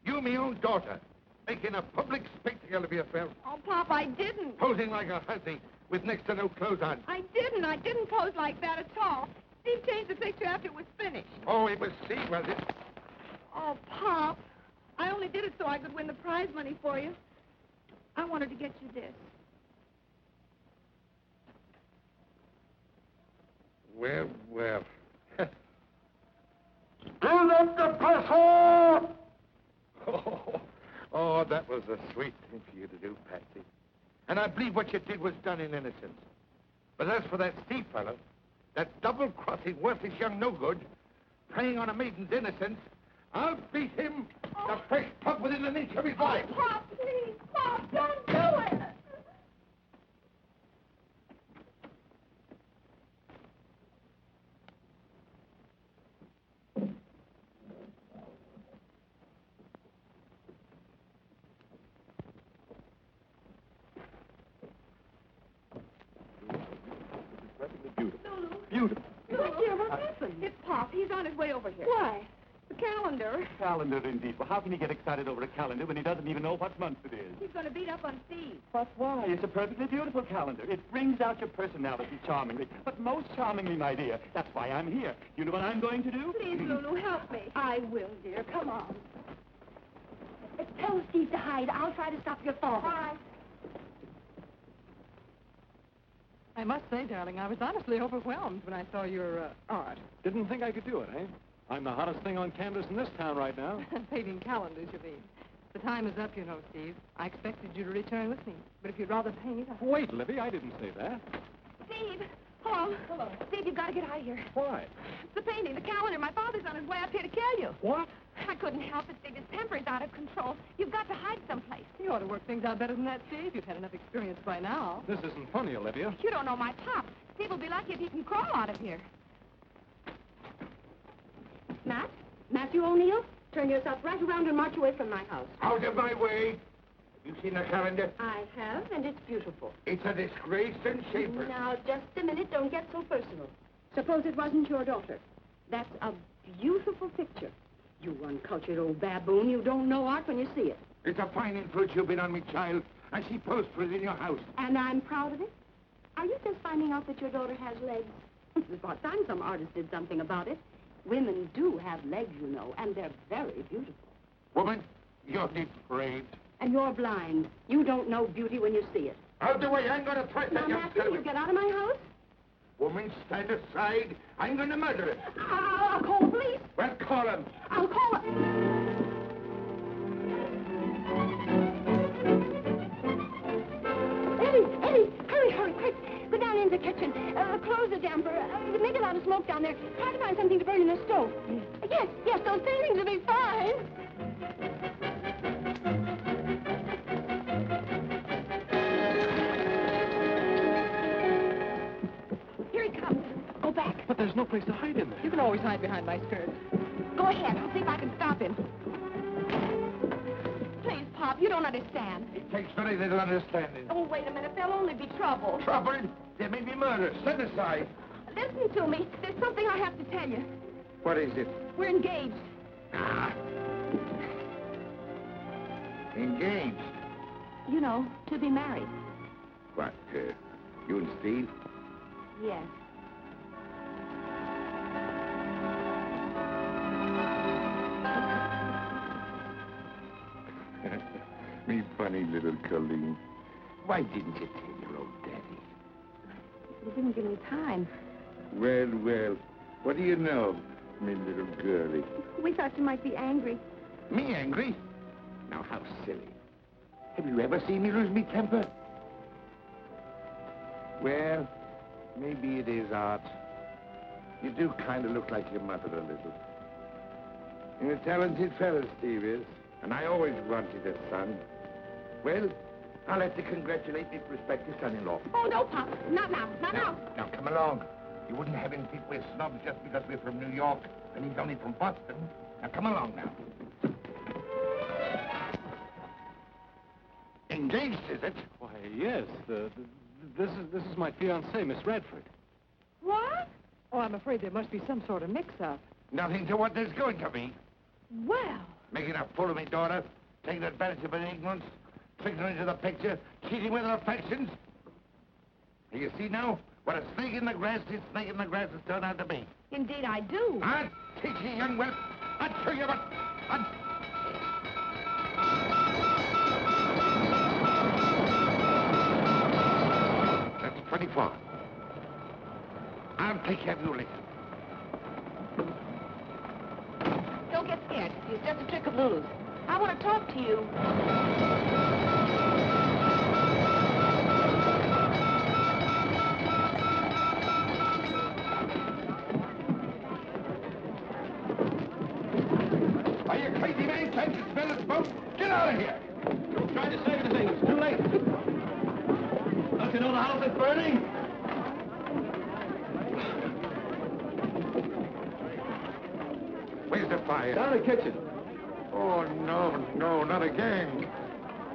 [SPEAKER 5] You, me own daughter, making a public spectacle of yourself,
[SPEAKER 4] Oh, Pop, I didn't.
[SPEAKER 5] posing like a hussy with next to no clothes on.
[SPEAKER 4] I didn't pose like that at all. Steve changed the picture after it was finished.
[SPEAKER 5] Oh, it was Steve, was it?
[SPEAKER 4] Oh, Pop, I only did it so I could win the prize money for you. I wanted to get you this.
[SPEAKER 5] Well, And I believe what you did was done in innocence. But as for that Steve fellow, that double-crossing, worthless young no-good, preying on a maiden's innocence, I'll beat him the first pug within an inch of his life.
[SPEAKER 4] Pop, please, Pop, don't do it!
[SPEAKER 3] Beautiful.
[SPEAKER 4] Look, dear, what happened? It's Pop. He's on his way over here. Why? The calendar.
[SPEAKER 3] Calendar, indeed. Well, how can he get excited over a calendar when he doesn't even know what month it is?
[SPEAKER 4] He's going to beat up on Steve.
[SPEAKER 3] But why? It's a perfectly beautiful calendar. It brings out your personality charmingly. But most charmingly, my dear. That's why I'm here. You know what I'm going to do?
[SPEAKER 4] Please, Lulu, help me. I will, dear. Come on. Tell Steve to hide. I'll try to stop your fall. All right.
[SPEAKER 6] I must say, darling, I was honestly overwhelmed when I saw your art.
[SPEAKER 2] Didn't think I could do it, eh? I'm the hottest thing on canvas in this town right now.
[SPEAKER 6] Painting calendars, you mean. The time is up, you know, Steve. I expected you to return with me. But if you'd rather paint...
[SPEAKER 2] Wait, Libby, I didn't say that.
[SPEAKER 4] Steve! Hello. Hello. Steve, you've got to get out of here.
[SPEAKER 2] Why?
[SPEAKER 4] The painting, the calendar. My father's on his way up here to kill you.
[SPEAKER 2] What?
[SPEAKER 4] I couldn't help it, Steve. His temper is out of control. You've got to hide someplace.
[SPEAKER 6] You ought to work things out better than that, Steve. You've had enough experience by now.
[SPEAKER 2] This isn't funny, Olivia.
[SPEAKER 4] You don't know my Pop. Steve will be lucky if he can crawl out of here. Matt? Matthew O'Neill? Turn yourself right around and march away from my house.
[SPEAKER 5] Out of my way. You seen the calendar?
[SPEAKER 4] I have, and it's beautiful.
[SPEAKER 5] It's a disgrace and shameful.
[SPEAKER 4] Now, just a minute. Don't get so personal. Suppose it wasn't your daughter. That's a beautiful picture. You uncultured old baboon. You don't know art when you see it.
[SPEAKER 5] It's a fine influence you've been on me, child. I see posed for it in your house.
[SPEAKER 4] And I'm proud of it. Are you just finding out that your daughter has legs? It's about time some artist did something about it. Women do have legs, you know, and they're very beautiful.
[SPEAKER 5] Woman, you're depraved.
[SPEAKER 4] And you're blind. You don't know beauty when you see it.
[SPEAKER 5] Out the way, I'm going to threaten
[SPEAKER 4] Now,
[SPEAKER 5] you.
[SPEAKER 4] Matthew, you get out of my house?
[SPEAKER 5] Woman, stand aside. I'm going to murder it.
[SPEAKER 4] I'll call the police.
[SPEAKER 5] Well, call him.
[SPEAKER 4] I'll call it. Eddie, hurry, quick. Go down in the kitchen. Close the damper. Make a lot of smoke down there. Try to find something to burn in the stove. Yes, those paintings will be fine. Here he comes. Go back.
[SPEAKER 2] But there's no place to hide in there.
[SPEAKER 6] You can always hide behind my skirt.
[SPEAKER 4] Go ahead. I'll see if I can stop him. Please, Pop, you don't understand.
[SPEAKER 5] It takes very little understanding.
[SPEAKER 4] Oh, wait a minute. There'll only be trouble.
[SPEAKER 5] Trouble? There may be murder. Stand aside.
[SPEAKER 4] Listen to me. There's something I have to tell you.
[SPEAKER 5] What is it?
[SPEAKER 4] We're engaged.
[SPEAKER 5] Ah. Engaged?
[SPEAKER 4] You know, to be married.
[SPEAKER 5] What, you and Steve?
[SPEAKER 4] Yes.
[SPEAKER 5] Me funny little Colleen. Why didn't you tell your old daddy?
[SPEAKER 4] You didn't give me time.
[SPEAKER 5] Well, what do you know, me little girlie?
[SPEAKER 4] We thought you might be angry.
[SPEAKER 5] Me angry? Now, how silly. Have you ever seen me lose me temper? Well, maybe it is art. You do kind of look like your mother a little. And a talented fellow, Steve is. And I always wanted a son. Well, I'll have to congratulate my prospective son-in-law.
[SPEAKER 4] Oh, no, Pop. Not now.
[SPEAKER 5] Now, come along. You wouldn't have him think we're snobs just because we're from New York, and he's only from Boston. Now, come along now. Engaged, is it?
[SPEAKER 2] Why, yes. This is my fiancée, Miss Radford.
[SPEAKER 6] What? Oh, I'm afraid there must be some sort of mix-up.
[SPEAKER 5] Nothing to what there's going to be.
[SPEAKER 6] Well...
[SPEAKER 5] Making a fool of me daughter, taking advantage of her ignorance, tricking her into the picture, cheating with her affections. You see now what a snake in the grass this snake in the grass has turned out to be.
[SPEAKER 4] Indeed, I do.
[SPEAKER 5] I'll teach you, young whelp. I'll show you what... That's pretty far. I'll take care of you later.
[SPEAKER 4] Don't get scared. It's just a trick of Lulu's. I want to talk to you.
[SPEAKER 5] pilot's boat. Get out of here.
[SPEAKER 3] Trying to save the thing. It's too late. Don't you know the house is burning?
[SPEAKER 5] Where's the fire?
[SPEAKER 3] Down in the kitchen.
[SPEAKER 5] Oh, no, not again.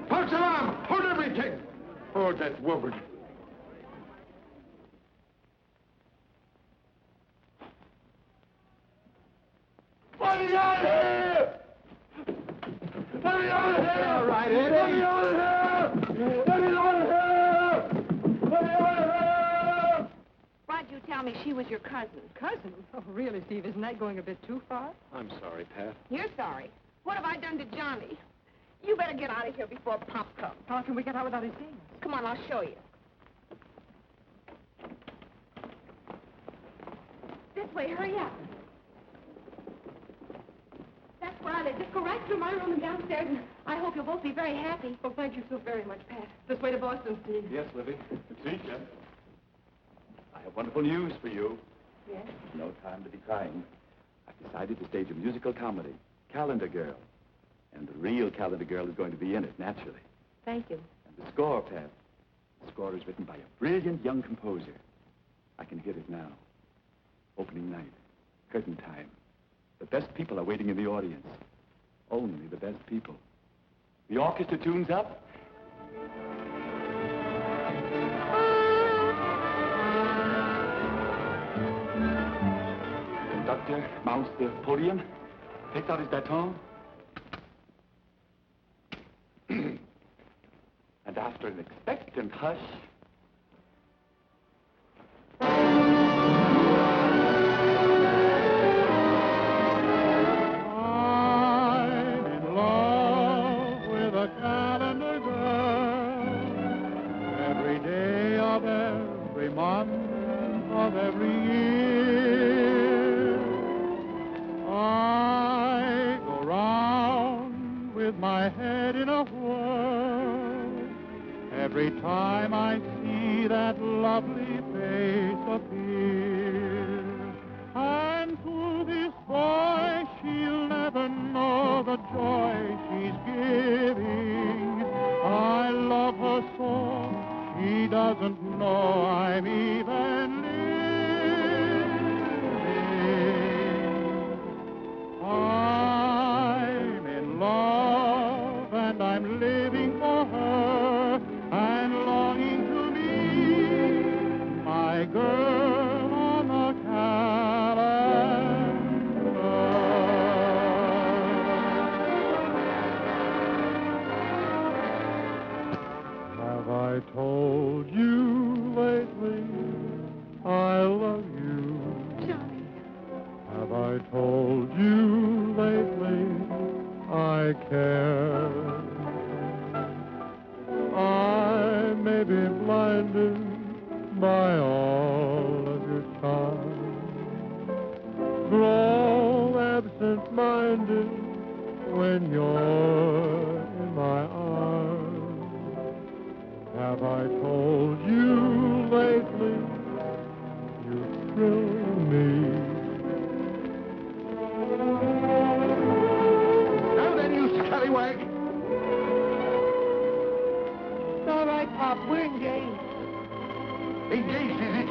[SPEAKER 5] False alarm! Hold everything! Hold that woman. Let me out of here! Let me out of here!
[SPEAKER 3] All right,
[SPEAKER 5] Let
[SPEAKER 3] Eddie.
[SPEAKER 5] me out of here! Let me out of here! Let me out of here!
[SPEAKER 4] Why'd you tell me she was your cousin?
[SPEAKER 6] Cousin? Oh, really, Steve, isn't that going a bit too far?
[SPEAKER 2] I'm sorry, Pat.
[SPEAKER 4] You're sorry. What have I done to Johnny? You better get out of here before Pop comes.
[SPEAKER 6] How can we get out without his seeing us?
[SPEAKER 4] Come on, I'll show you. This way, hurry up. That's where I live. Just go right through my room and downstairs, and I hope you'll both be very happy.
[SPEAKER 6] Oh, thank you so very much, Pat. This way to Boston, Steve.
[SPEAKER 3] Yes, Libby. Patricia. I have wonderful news for you.
[SPEAKER 4] Yes?
[SPEAKER 3] No time to be crying. I've decided to stage a musical comedy, Calendar Girl. And the real Calendar Girl is going to be in it, naturally.
[SPEAKER 4] Thank you.
[SPEAKER 3] And the score, Pat. The score is written by a brilliant young composer. I can hear it now. Opening night. Curtain time. The best people are waiting in the audience. Only the best people. The orchestra tunes up. The conductor mounts the podium, takes out his baton. And after an expectant hush,
[SPEAKER 1] I'm in love with a calendar girl. Every day of every month of every year. I go round with my head in a whirl. Every time I see that lovely face appear. And to this boy she'll never know the joy she's giving. I love her so, she doesn't know I'm even living. I'm in love and I'm living for her and longing to meet my girl on the calendar. Have I told you lately I love you?
[SPEAKER 4] Johnny.
[SPEAKER 1] Have I told you lately I care? I may be blinded by all of your charm, grow absent-minded when you're in my arms. Have I told you lately you thrill me?
[SPEAKER 5] Now then, you scallywag!
[SPEAKER 9] All right, Pop, we're engaged.
[SPEAKER 5] Engaged, is it?